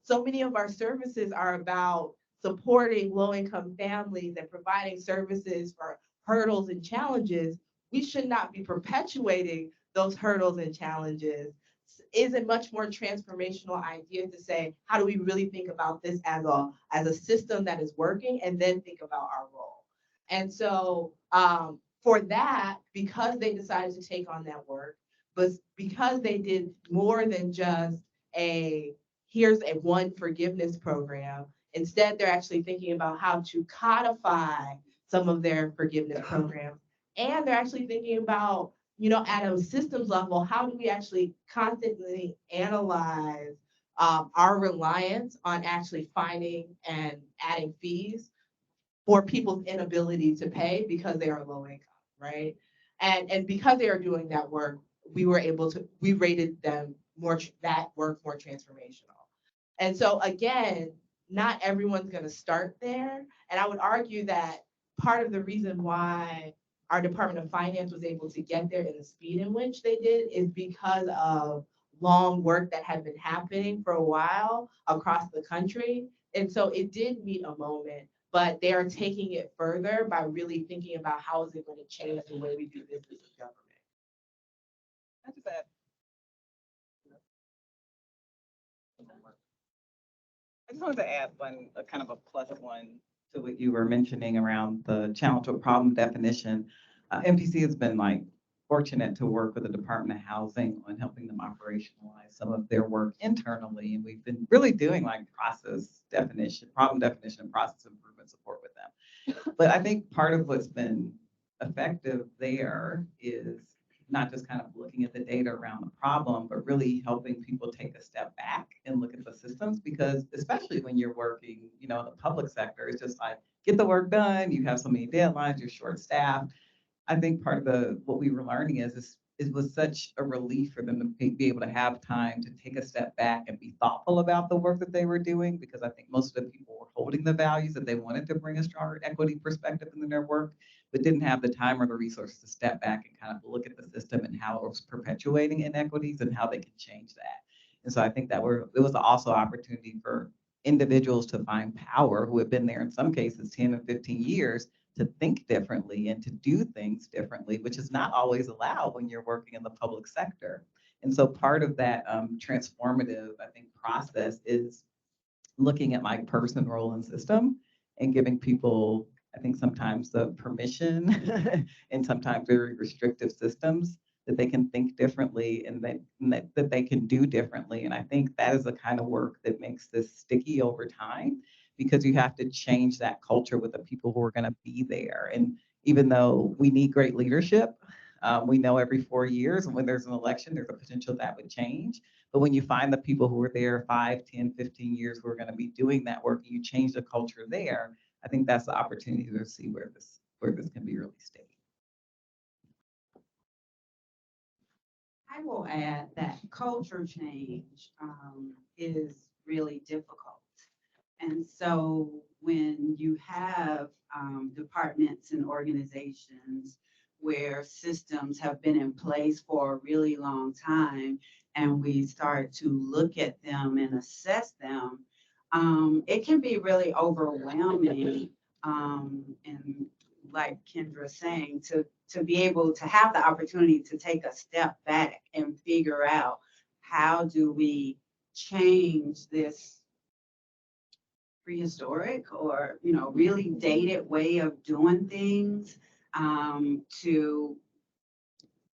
So many of our services are about supporting low-income families and providing services for hurdles and challenges. We should not be perpetuating those hurdles and challenges. Is a much more transformational idea to say, how do we really think about this as a system that is working, and then think about our role. And so for that, because they decided to take on that work, but because they did more than just here's a one forgiveness program, instead they're actually thinking about how to codify some of their forgiveness programs. And they're actually thinking about, at a systems level, how do we actually constantly analyze our reliance on actually finding and adding fees for people's inability to pay because they are low income, right? And because they are doing that work, we rated them that work more transformational. And so again, not everyone's going to start there. And I would argue that part of the reason why our Department of Finance was able to get there in the speed in which they did is because of long work that had been happening for a while across the country. And so it did meet a moment, but they are taking it further by really thinking about how is it going to change the way we do business with government. I just wanted to add one, a kind of a plus one to what you were mentioning around the challenge of problem definition. MPC has been fortunate to work with the Department of Housing on helping them operationalize some of their work internally. And we've been really doing process definition, problem definition, and process improvement support with them. But I think part of what's been effective there is not just kind of looking at the data around the problem, but really helping people take a step back and look at the systems, because especially when you're working, in the public sector, it's just get the work done, you have so many deadlines, you're short staffed. I think part of what we were learning is it was such a relief for them to be able to have time to take a step back and be thoughtful about the work that they were doing, because I think most of the people were holding the values that they wanted to bring a stronger equity perspective in their work, but didn't have the time or the resources to step back and kind of look at the system and how it was perpetuating inequities and how they could change that. And so I think that it was also an opportunity for individuals to find power who have been there in some cases 10 or 15 years to think differently and to do things differently, which is not always allowed when you're working in the public sector. And so part of that transformative, I think, process is looking at my person, role, and system and giving people, I think, sometimes the permission and sometimes very restrictive systems that they can think differently and that they can do differently. And I think that is the kind of work that makes this sticky over time, because you have to change that culture with the people who are going to be there. And even though we need great leadership, we know every 4 years when there's an election, there's a potential that would change. But when you find the people who are there 5, 10, 15 years who are going to be doing that work, and you change the culture there, I think that's the opportunity to see where this can be really sticky. I will add that culture change is really difficult. And so when you have departments and organizations where systems have been in place for a really long time, and we start to look at them and assess them, it can be really overwhelming. And like Kendra's saying, to be able to have the opportunity to take a step back and figure out how do we change this prehistoric or, really dated way of doing things to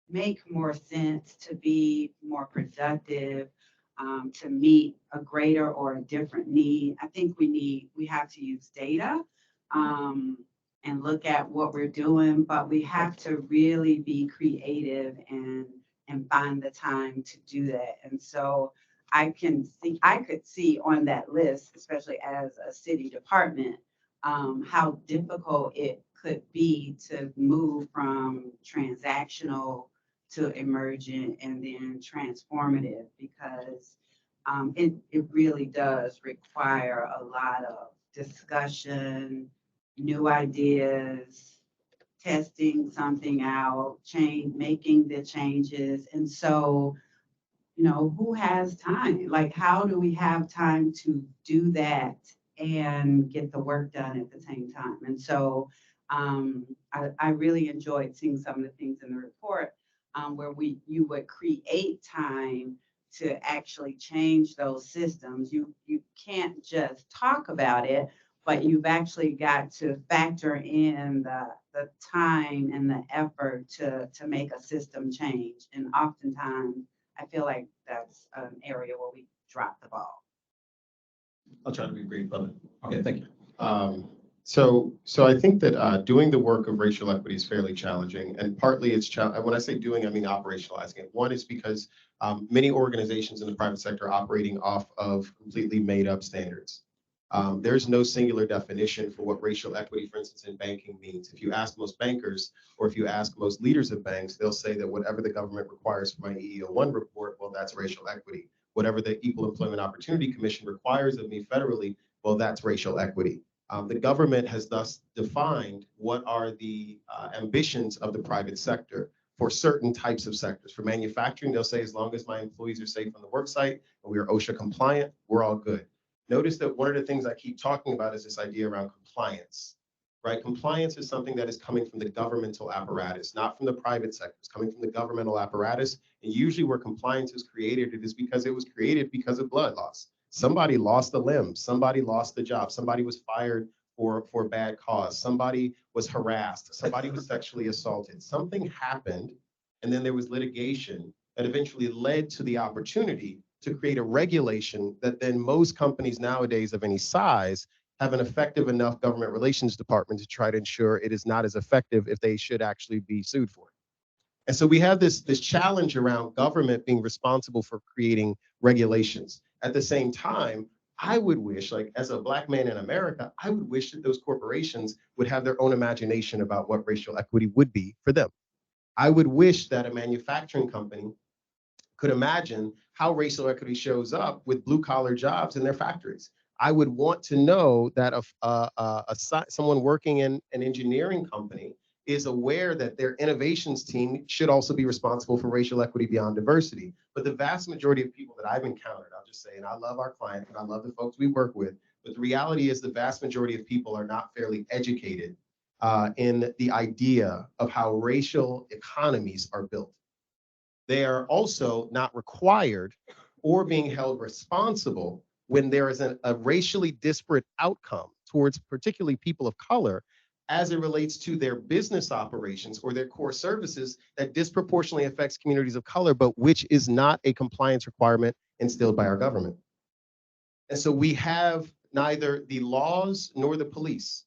make more sense, to be more productive, to meet a greater or a different need. I think we have to use data and look at what we're doing, but we have to really be creative and find the time to do that. And so I could see on that list, especially as a city department, how difficult it could be to move from transactional to emergent and then transformative, because it really does require a lot of discussion, new ideas, testing something out, making the changes. And so, who has time? Like, how do we have time to do that and get the work done at the same time? And so I really enjoyed seeing some of the things in the report where you would create time to actually change those systems. You can't just talk about it, but you've actually got to factor in the time and the effort to make a system change. And oftentimes, I feel like that's an area where we drop the ball. I'll try to be brief on it. Okay, thank you. So I think that doing the work of racial equity is fairly challenging, and partly it's when I say doing, I mean operationalizing it. One is because many organizations in the private sector are operating off of completely made up standards. There's no singular definition for what racial equity, for instance, in banking means. If you ask most bankers, or if you ask most leaders of banks, they'll say that whatever the government requires for my EEO-1 report, well, that's racial equity. Whatever the Equal Employment Opportunity Commission requires of me federally, well, that's racial equity. The government has thus defined what are the ambitions of the private sector for certain types of sectors. For manufacturing, they'll say, as long as my employees are safe on the work site and we are OSHA compliant, we're all good. Notice that one of the things I keep talking about is this idea around compliance, right? Compliance is something that is coming from the governmental apparatus, not from the private sector. It's coming from the governmental apparatus. And usually where compliance is created, it is because it was created because of blood loss. Somebody lost a limb, somebody lost the job, somebody was fired for bad cause, somebody was harassed, somebody was sexually assaulted, something happened, and then there was litigation that eventually led to the opportunity to create a regulation that then most companies nowadays of any size have an effective enough government relations department to try to ensure it is not as effective if they should actually be sued for it. And so we have this challenge around government being responsible for creating regulations. At the same time, I would wish, like as a Black man in America, I would wish that those corporations would have their own imagination about what racial equity would be for them. I would wish that a manufacturing company could imagine how racial equity shows up with blue collar jobs in their factories. I would want to know that someone working in an engineering company is aware that their innovations team should also be responsible for racial equity beyond diversity. But the vast majority of people that I've encountered, I'll just say, and I love our clients and I love the folks we work with, but the reality is the vast majority of people are not fairly educated in the idea of how racial economies are built. They are also not required or being held responsible when there is a racially disparate outcome towards particularly people of color as it relates to their business operations or their core services that disproportionately affects communities of color, but which is not a compliance requirement instilled by our government. And so we have neither the laws nor the police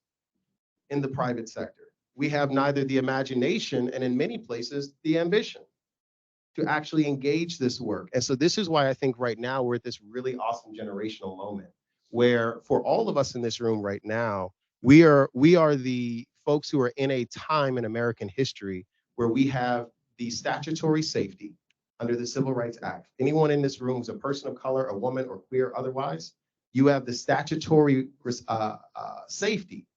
in the private sector. We have neither the imagination and in many places the ambition to actually engage this work. And so this is why I think right now we're at this really awesome generational moment where for all of us in this room right now, we are the folks who are in a time in American history where we have the statutory safety under the Civil Rights Act. Anyone in this room who's a person of color, a woman, or queer otherwise, you have the statutory safety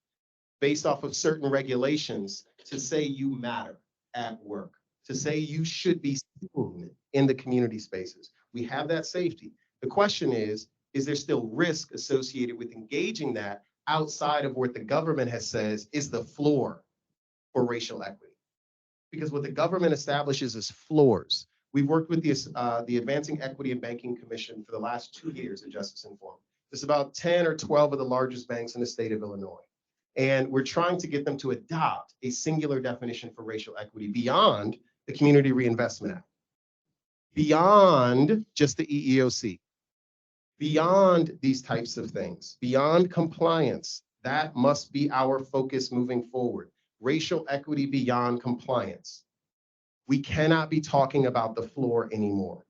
based off of certain regulations to say you matter at work, to say you should be seen in the community spaces. We have that safety. The question is there still risk associated with engaging that outside of what the government has says is the floor for racial equity? Because what the government establishes is floors. We've worked with the Advancing Equity and Banking Commission for the last 2 years at Justice Informed. There's about 10 or 12 of the largest banks in the state of Illinois. And we're trying to get them to adopt a singular definition for racial equity beyond the Community Reinvestment Act, beyond just the EEOC, beyond these types of things, beyond compliance. That must be our focus moving forward. Racial equity beyond compliance. We cannot be talking about the floor anymore.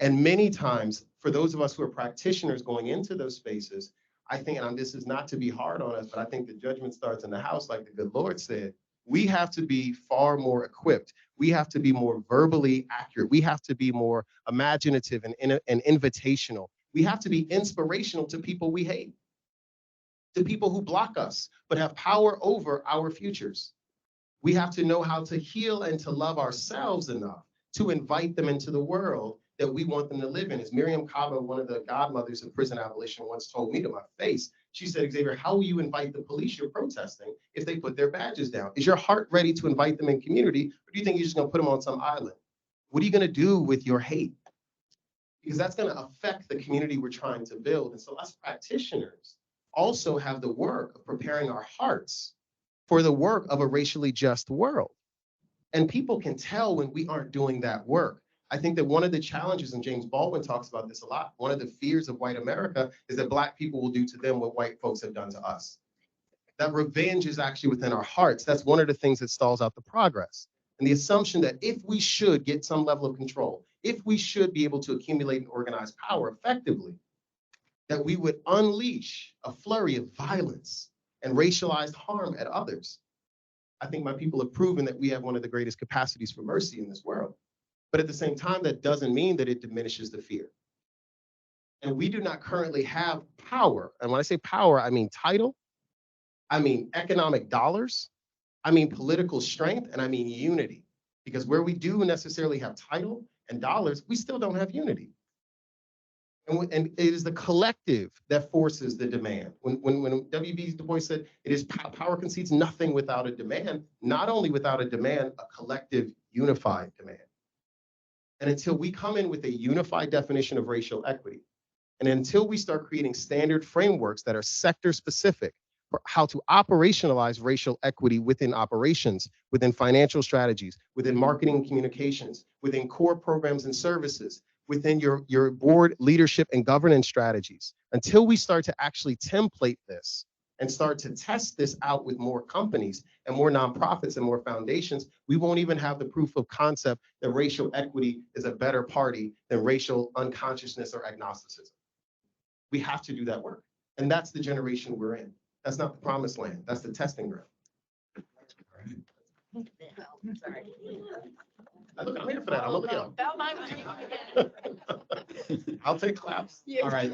And many times, for those of us who are practitioners going into those spaces, I think, and this is not to be hard on us, but I think the judgment starts in the house, like the good Lord said. We have to be far more equipped. We have to be more verbally accurate. We have to be more imaginative and invitational. We have to be inspirational to people we hate, to people who block us, but have power over our futures. We have to know how to heal and to love ourselves enough to invite them into the world that we want them to live in. As Miriam Cabo, one of the godmothers of prison abolition, once told me to my face, she said, Xavier, how will you invite the police you're protesting if they put their badges down? Is your heart ready to invite them in community, or do you think you're just gonna put them on some island? What are you gonna do with your hate? Because that's gonna affect the community we're trying to build. And so us practitioners also have the work of preparing our hearts for the work of a racially just world. And people can tell when we aren't doing that work. I think that one of the challenges, and James Baldwin talks about this a lot, one of the fears of white America is that Black people will do to them what white folks have done to us. That revenge is actually within our hearts. That's one of the things that stalls out the progress. And the assumption that if we should get some level of control, if we should be able to accumulate and organize power effectively, that we would unleash a flurry of violence and racialized harm at others. I think my people have proven that we have one of the greatest capacities for mercy in this world. But at the same time, that doesn't mean that it diminishes the fear. And we do not currently have power. And when I say power, I mean title, I mean economic dollars, I mean political strength, and I mean unity. Because where we do necessarily have title and dollars, we still don't have unity. And it is the collective that forces the demand. When W.B. Du Bois said, it is power concedes nothing without a demand, not only without a demand, a collective unified demand. And until we come in with a unified definition of racial equity, and until we start creating standard frameworks that are sector specific for how to operationalize racial equity within operations, within financial strategies, within marketing and communications, within core programs and services, within your board leadership and governance strategies, until we start to actually template this and start to test this out with more companies and more nonprofits and more foundations, we won't even have the proof of concept that racial equity is a better party than racial unconsciousness or agnosticism. We have to do that work. And that's the generation we're in. That's not the promised land. That's the testing ground. I'm here for that. I'm a Leo. I'll take claps. All right,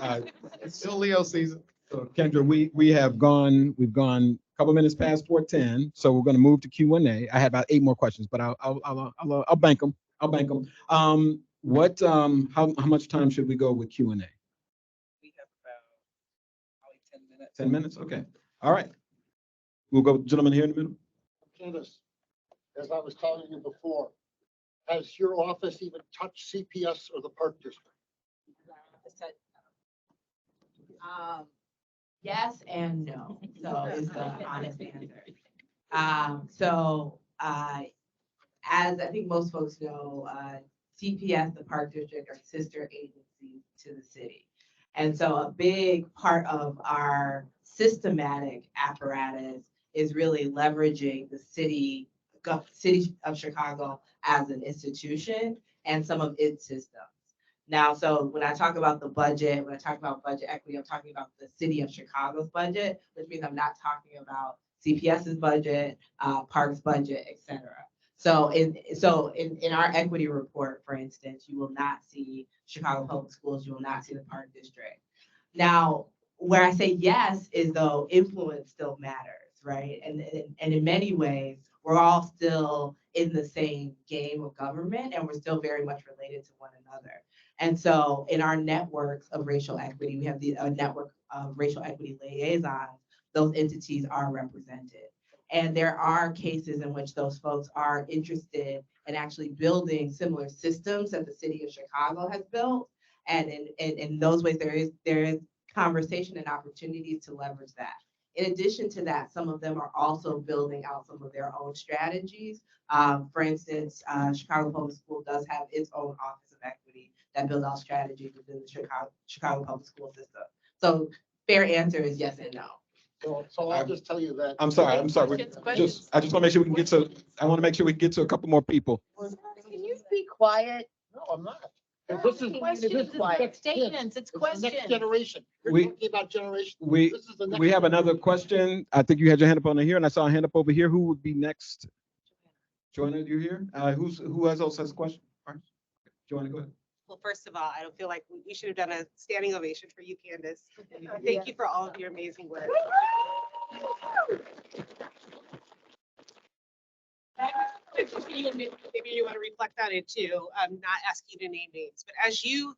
It's still Leo season. so Kendra, we've gone a couple minutes past 4:10, so we're gonna move to Q&A. I had about 8 more questions, but I'll bank them. I'll bank them. How much time should we go with Q&A? We have about probably 10 minutes. 10 minutes? Okay. All right. We'll go, gentleman here in the middle. Candace, as I was telling you before, has your office even touched CPS or the Park District? Yes and no, so is the honest answer. As I think most folks know, CPS, the Park District, are sister agencies to the city. And so a big part of our systematic apparatus is really leveraging the city of Chicago as an institution and some of its systems. Now, so when I talk about the budget, when I talk about budget equity, I'm talking about the city of Chicago's budget, which means I'm not talking about CPS's budget, Parks budget, et cetera. So in our equity report, for instance, you will not see Chicago Public Schools, you will not see the Park District. Now, where I say yes is though influence still matters, right? And in many ways, we're all still in the same game of government and we're still very much related to one another. And so in our networks of racial equity, we have the network of racial equity liaisons, those entities are represented. And there are cases in which those folks are interested in actually building similar systems that the city of Chicago has built. And in those ways, there is conversation and opportunities to leverage that. In addition to that, some of them are also building out some of their own strategies. For instance, Chicago Public School does have its own Office of Equity that builds out strategies within the Chicago Public School system. So fair answer is yes and no. So I'll just tell you that. I'm sorry. We I just want to make sure we can get to, I want to make sure we can get to a couple more people. Can you be quiet? No, I'm not. This is Questions, the it's next statements, it's It's the next questions. generation. You're We- talking about generation. We, This is the next we have another generation. question. I think you had your hand up on here and I saw a hand up over here. Who would be next? Joanna, you here? Who else has a question? All right. Joanna, go ahead. Well, first of all, I don't feel like we should have done a standing ovation for you, Candace. Thank you for all of your amazing work. Maybe you want to reflect on it too. I'm not asking you to name names, but as you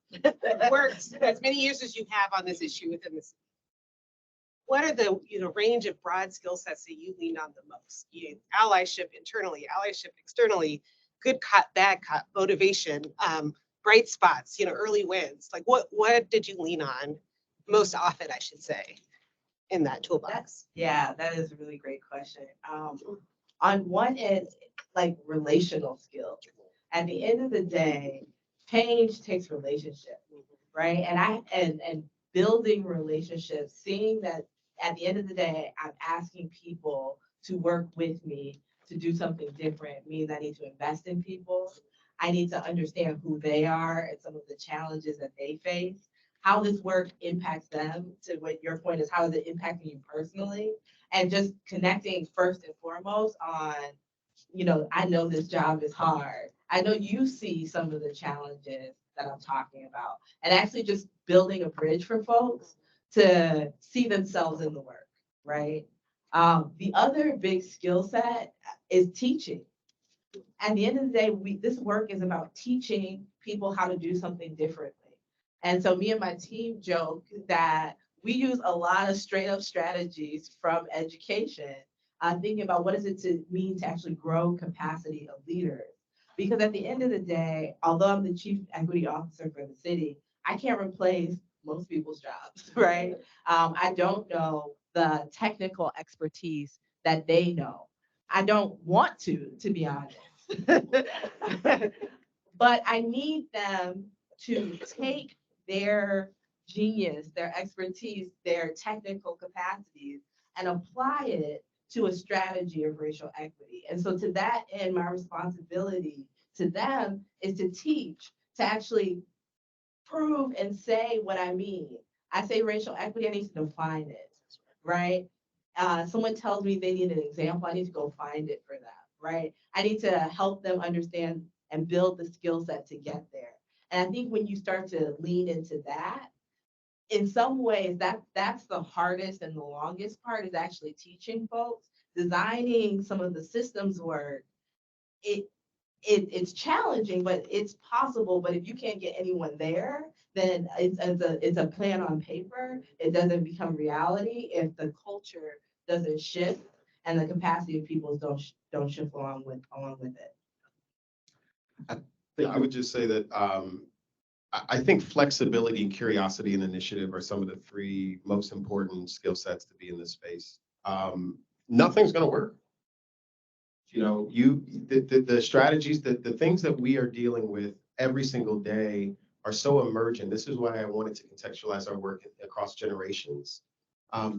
worked as many years as you have on this issue within the city, what are the range of broad skill sets that you lean on the most? Allyship internally, allyship externally, good cop, bad cop, motivation, bright spots, early wins. Like what did you lean on most often, I should say, in that toolbox? Yeah, that is a really great question. On one end, like relational skills. At the end of the day, change takes relationship, right? And building relationships, seeing that at the end of the day, I'm asking people to work with me to do something different means I need to invest in people. I need to understand who they are and some of the challenges that they face, how this work impacts them, to what your point is, how is it impacting you personally? And just connecting first and foremost on, I know this job is hard. I know you see some of the challenges that I'm talking about, and actually just building a bridge for folks to see themselves in the work, right? The other big skill set is teaching. At the end of the day, this work is about teaching people how to do something differently. And so me and my team joke that we use a lot of straight up strategies from education, thinking about what does it mean to actually grow capacity of leaders. Because at the end of the day, although I'm the chief equity officer for the city, I can't replace most people's jobs, right? I don't know the technical expertise that they know. I don't want to be honest. But I need them to take their genius, their expertise, their technical capacities, and apply it to a strategy of racial equity. And so to that end, my responsibility to them is to teach, to actually prove and say what I mean. I say racial equity, I need to define it, right? Someone tells me they need an example, I need to go find it for them, right? I need to help them understand and build the skill set to get there. And I think when you start to lean into that, in some ways, that's the hardest and the longest part, is actually teaching folks. Designing some of the systems work, it's challenging, but it's possible. But if you can't get anyone there, then it's a plan on paper. It doesn't become reality if the culture doesn't shift and the capacity of people don't shift along with it. I would just say that I think flexibility and curiosity and initiative are some of the three most important skill sets to be in this space. Nothing's going to work. You know, the strategies, the things that we are dealing with every single day are so emergent. This is why I wanted to contextualize our work across generations.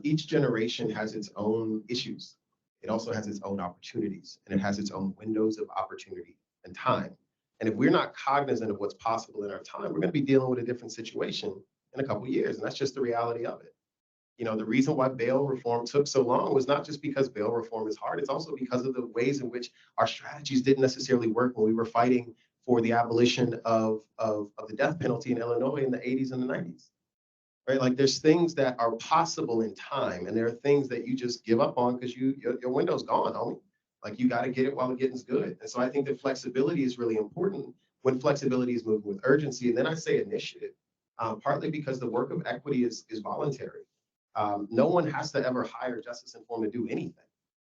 Each generation has its own issues. It also has its own opportunities, and it has its own windows of opportunity and time. And if we're not cognizant of what's possible in our time, we're going to be dealing with a different situation in a couple of years. And that's just the reality of it. You know, the reason why bail reform took so long was not just because bail reform is hard. It's also because of the ways in which our strategies didn't necessarily work when we were fighting for the abolition of the death penalty in Illinois in the 80s and the 90s. Right? Like there's things that are possible in time, and there are things that you just give up on because your window's gone, homie. Like you got to get it while the getting's good. And so I think that flexibility is really important when flexibility is moving with urgency. And then I say initiative, partly because the work of equity is voluntary. No one has to ever hire Justice Inform to do anything.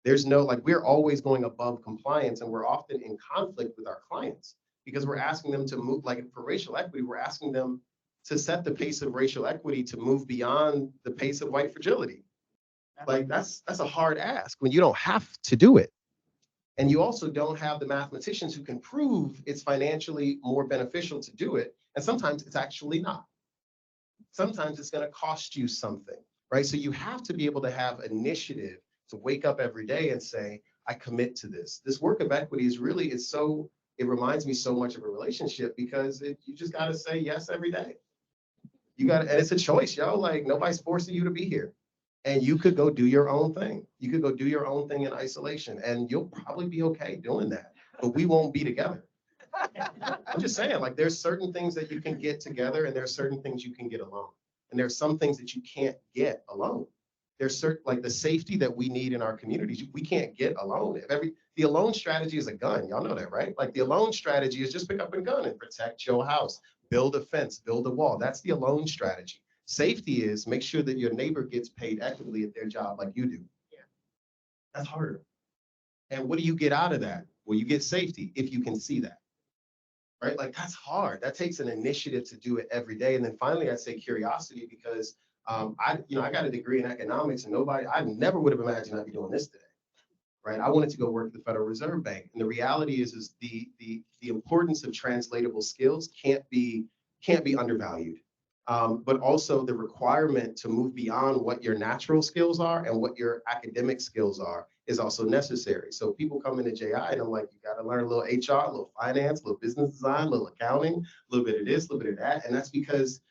There's no, like, we're always going above compliance, and we're often in conflict with our clients because we're asking them to move, like for racial equity, we're asking them to set the pace of racial equity to move beyond the pace of white fragility. Like that's a hard ask when you don't have to do it. And you also don't have the mathematicians who can prove it's financially more beneficial to do it. And sometimes it's actually not. Sometimes it's going to cost you something, right? So you have to be able to have initiative to wake up every day and say, I commit to this. This work of equity is really, it reminds me so much of a relationship because you just got to say yes every day. And it's a choice, yo. Like nobody's forcing you to be here. And you could go do your own thing. You could go do your own thing in isolation, and you'll probably be okay doing that. But we won't be together. I'm just saying, like, there's certain things that you can get together, and there's certain things you can get alone. And there's some things that you can't get alone. There's certain, like the safety that we need in our communities, we can't get alone. The alone strategy is a gun. Y'all know that, right? Like the alone strategy is just pick up a gun and protect your house, build a fence, build a wall. That's the alone strategy. Safety is make sure that your neighbor gets paid equitably at their job like you do. Yeah. That's harder. And what do you get out of that? Well, you get safety if you can see that. Right? Like that's hard. That takes an initiative to do it every day. And then finally, I'd say curiosity because I got a degree in economics and I never would have imagined I'd be doing this today. Right? I wanted to go work at the Federal Reserve Bank. And the reality is the importance of translatable skills can't be undervalued. But also the requirement to move beyond what your natural skills are and what your academic skills are is also necessary. So people come into JI and I'm like, you got to learn a little HR, a little finance, a little business design, a little accounting, a little bit of this, a little bit of that. And that's because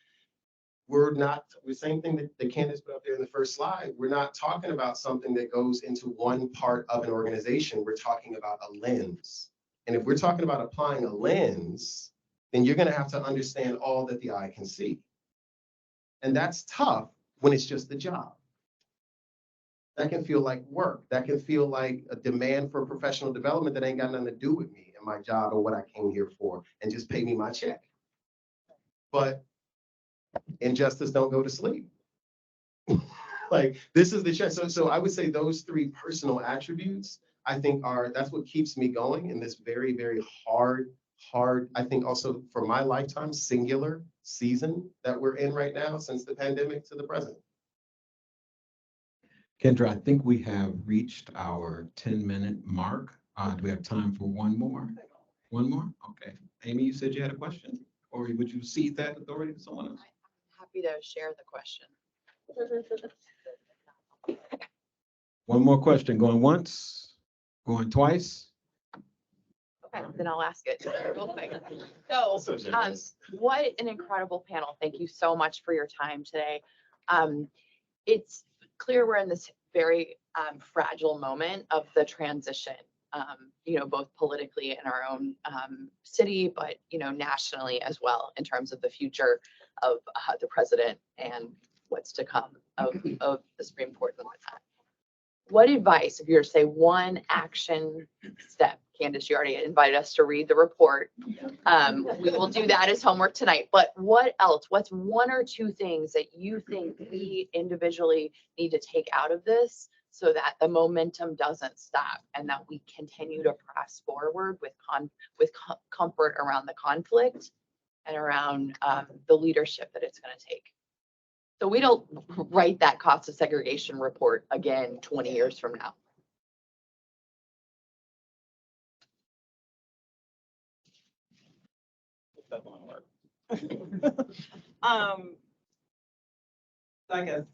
the same thing that Candace put up there in the first slide, we're not talking about something that goes into one part of an organization. We're talking about a lens. And if we're talking about applying a lens, then you're going to have to understand all that the eye can see. And that's tough when it's just a job. That can feel like work. That can feel like a demand for professional development that ain't got nothing to do with me and my job or what I came here for, and just pay me my check. But injustice don't go to sleep. Like this is the check. So I would say those three personal attributes, I think that's what keeps me going in this very, very hard, I think also for my lifetime, singular season that we're in right now since the pandemic to the present. Kendra, I think we have reached our 10-minute mark. Do we have time for one more? One more? Okay. Amy, you said you had a question, or would you cede that authority to someone else? Happy to share the question. One more question, going once, going twice. Okay, then I'll ask it real quick. So, what an incredible panel. Thank you so much for your time today. It's clear we're in this very fragile moment of the transition, both politically in our own city, but, nationally as well in terms of the future of the president and what's to come of the Supreme Court and whatnot. What advice, if you were to say one action step, Candace, you already invited us to read the report. We will do that as homework tonight, but what else? What's one or two things that you think we individually need to take out of this so that the momentum doesn't stop and that we continue to press forward with comfort around the conflict and around the leadership that it's going to take. So we don't write that cost of segregation report again 20 years from now. So I guess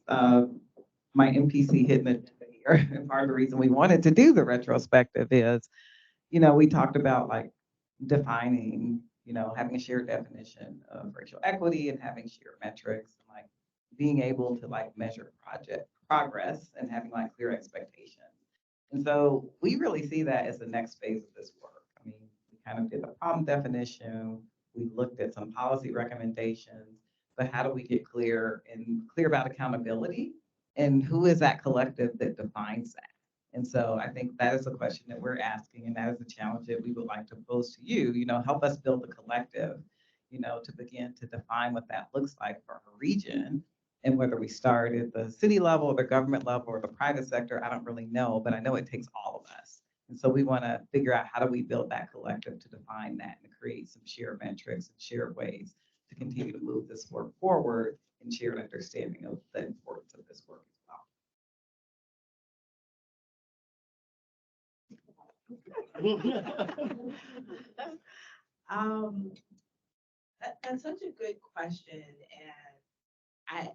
my MPC hitting it here. And part of the reason we wanted to do the retrospective is, we talked about like defining, having a shared definition of racial equity and having shared metrics, and like being able to like measure project progress and having like clear expectations. And so we really see that as the next phase of this work. I mean, we kind of did the problem definition, we looked at some policy recommendations, but how do we get clear about accountability and who is that collective that defines that? And so I think that is a question that we're asking, and that is a challenge that we would like to pose to you, help us build a collective, to begin to define what that looks like for our region. And whether we start at the city level, or the government level, or the private sector, I don't really know, but I know it takes all of us. And so we want to figure out how do we build that collective to define that and create some shared metrics and shared ways to continue to move this work forward and shared understanding of the importance of this work as well. That's such a good question, and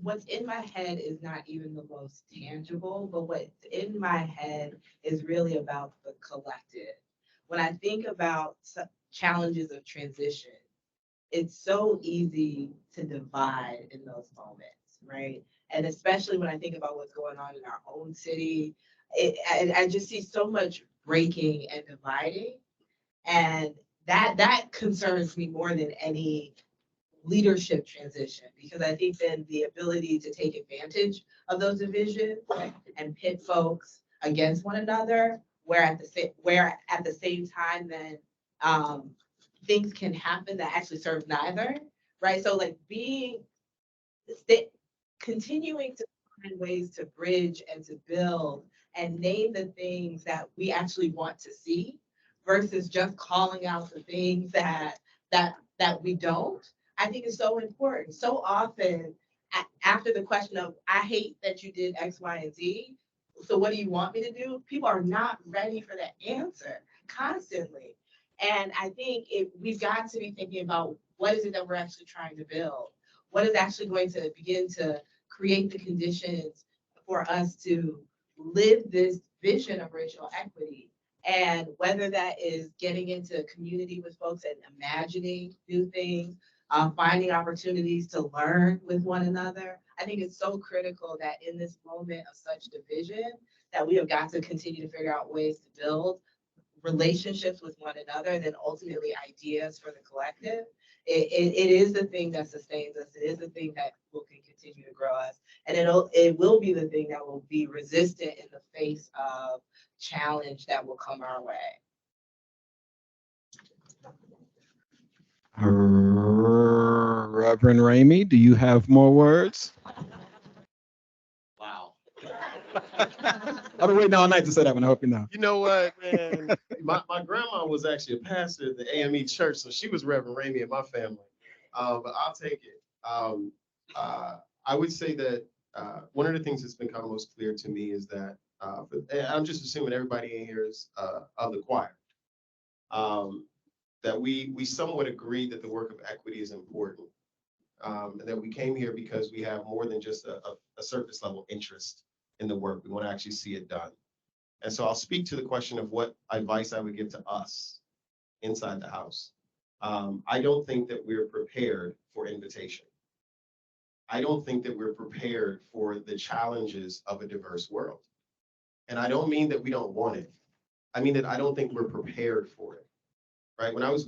what's in my head is not even the most tangible, but what's in my head is really about the collective. When I think about challenges of transition, it's so easy to divide in those moments, right? And especially when I think about what's going on in our own city, I just see so much breaking and dividing. And that concerns me more than any leadership transition, because I think then the ability to take advantage of those divisions and pit folks against one another, where at the same time then things can happen that actually serve neither, right? So like continuing to find ways to bridge and to build and name the things that we actually want to see versus just calling out the things that we don't, I think is so important. So often after the question of, I hate that you did X, Y, and Z, so what do you want me to do? People are not ready for that answer constantly. And I think we've got to be thinking about what is it that we're actually trying to build? What is actually going to begin to create the conditions for us to live this vision of racial equity? And whether that is getting into community with folks and imagining new things, finding opportunities to learn with one another. I think it's so critical that in this moment of such division, that we have got to continue to figure out ways to build relationships with one another, and then ultimately ideas for the collective. It is the thing that sustains us. It is the thing that will continue to grow us. And it will be the thing that will be resistant in the face of challenge that will come our way. Reverend Ramey, do you have more words? Wow. I've been waiting all night to say that one. I hope you know. You know what, man? My grandma was actually a pastor at the AME church, so she was Reverend Ramey in my family. But I'll take it. I would say that one of the things that's become most clear to me is that, and I'm just assuming everybody in here is of the choir, that we somewhat agree that the work of equity is important, and that we came here because we have more than just a surface level interest in the work. We want to actually see it done. And so I'll speak to the question of what advice I would give to us inside the house. I don't think that we're prepared for invitation. I don't think that we're prepared for the challenges of a diverse world. And I don't mean that we don't want it. I mean that I don't think we're prepared for it. Right? When I was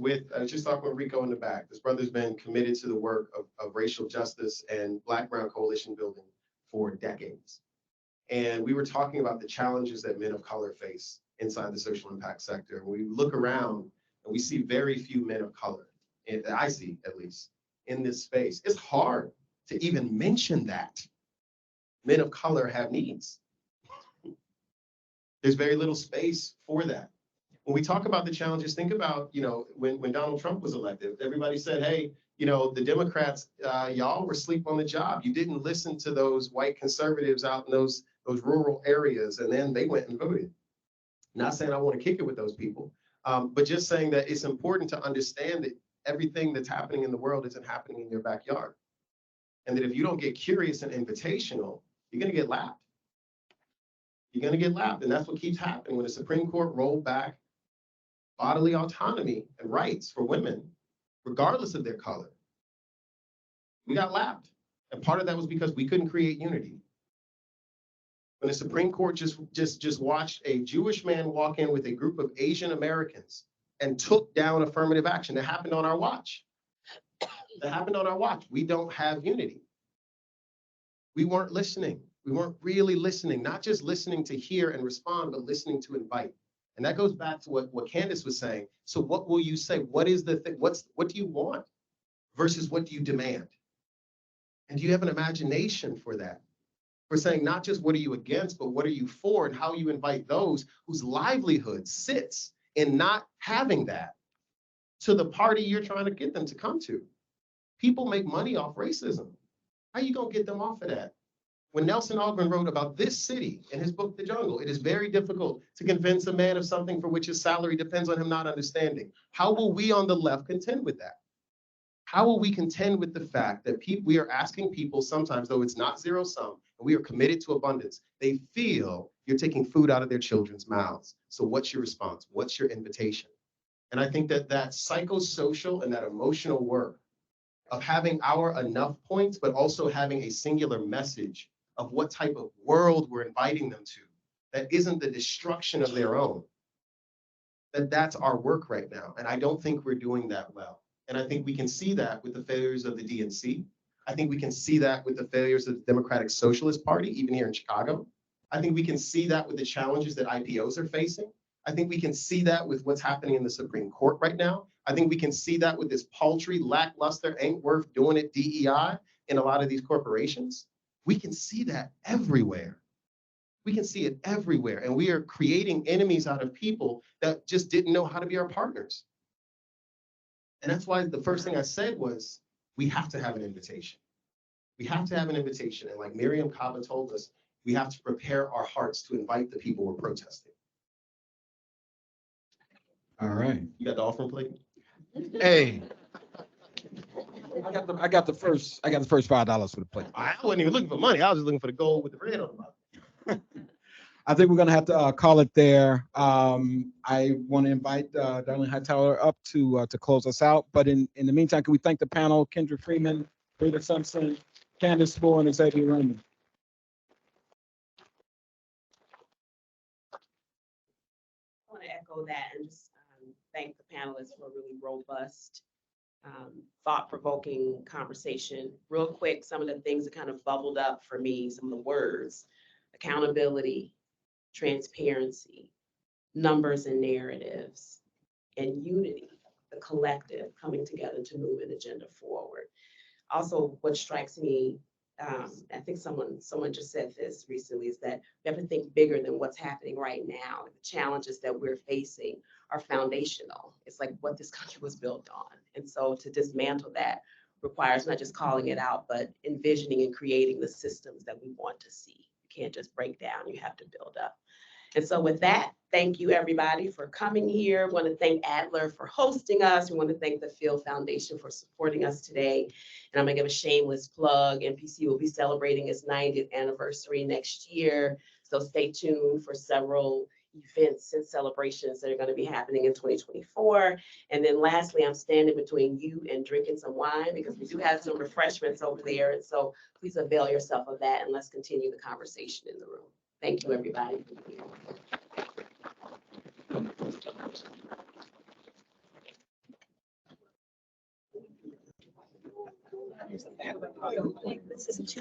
just talking with Rico in the back, this brother's been committed to the work of racial justice and Black-Brown coalition building for decades. And we were talking about the challenges that men of color face inside the social impact sector. We look around and we see very few men of color, and I see at least, in this space. It's hard to even mention that men of color have needs. There's very little space for that. When we talk about the challenges, think about, when Donald Trump was elected, everybody said, hey, the Democrats, y'all were asleep on the job. You didn't listen to those white conservatives out in those rural areas, and then they went and voted. Not saying I want to kick it with those people, but just saying that it's important to understand that everything that's happening in the world isn't happening in your backyard. And that if you don't get curious and invitational, you're going to get lapped. You're going to get lapped. And that's what keeps happening when the Supreme Court rolled back bodily autonomy and rights for women, regardless of their color. We got lapped. And part of that was because we couldn't create unity. When the Supreme Court just watched a Jewish man walk in with a group of Asian Americans and took down affirmative action, that happened on our watch. That happened on our watch. We don't have unity. We weren't listening. We weren't really listening, not just listening to hear and respond, but listening to invite. And that goes back to what Candace was saying. So what will you say? What is the thing? What do you want versus what do you demand? And do you have an imagination for that? For saying not just what are you against, but what are you for, and how you invite those whose livelihood sits in not having that to the party you're trying to get them to come to. People make money off racism. How are you going to get them off of that? When Nelson Algren wrote about this city in his book, The Jungle, it is very difficult to convince a man of something for which his salary depends on him not understanding. How will we on the left contend with that? How will we contend with the fact that we are asking people sometimes, though it's not zero sum, and we are committed to abundance, they feel you're taking food out of their children's mouths. So what's your response? What's your invitation? And I think that psychosocial and that emotional work of having our enough points, but also having a singular message of what type of world we're inviting them to, that isn't the destruction of their own, that's our work right now. And I don't think we're doing that well. And I think we can see that with the failures of the DNC. I think we can see that with the failures of the Democratic Socialist Party, even here in Chicago. I think we can see that with the challenges that IPOs are facing. I think we can see that with what's happening in the Supreme Court right now. I think we can see that with this paltry, lackluster, ain't worth doing it DEI in a lot of these corporations. We can see that everywhere. We can see it everywhere. And we are creating enemies out of people that just didn't know how to be our partners. And that's why the first thing I said was, we have to have an invitation. We have to have an invitation. And like Miriam Kaba told us, we have to prepare our hearts to invite the people we're protesting. All right. You got the offering plate? Hey. I got the first $5 for the plate. I wasn't even looking for money. I was just looking for the gold with the red on the bottom. I think we're gonna have to call it there. I want to invite Darlene Hightower up to close us out. But in the meantime, can we thank the panel, Kendra Freeman, Rita Simpson, Candace Moore, and Xavier Raymond. I want to echo that and just thank the panelists for a really robust, thought-provoking conversation. Real quick, some of the things that kind of bubbled up for me, some of the words: accountability, transparency, numbers and narratives, and unity, the collective coming together to move an agenda forward. Also, what strikes me, I think someone just said this recently, is that we have to think bigger than what's happening right now. The challenges that we're facing are foundational. It's like what this country was built on. And so to dismantle that requires not just calling it out, but envisioning and creating the systems that we want to see. You can't just break down, you have to build up. And so with that, thank you everybody for coming here. We want to thank Adler for hosting us. We want to thank the Field Foundation for supporting us today. And I'm gonna give a shameless plug. MPC will be celebrating its 90th anniversary next year. So stay tuned for several events and celebrations that are going to be happening in 2024. And then lastly, I'm standing between you and drinking some wine because we do have some refreshments over there. And so please avail yourself of that and let's continue the conversation in the room. Thank you, everybody. This is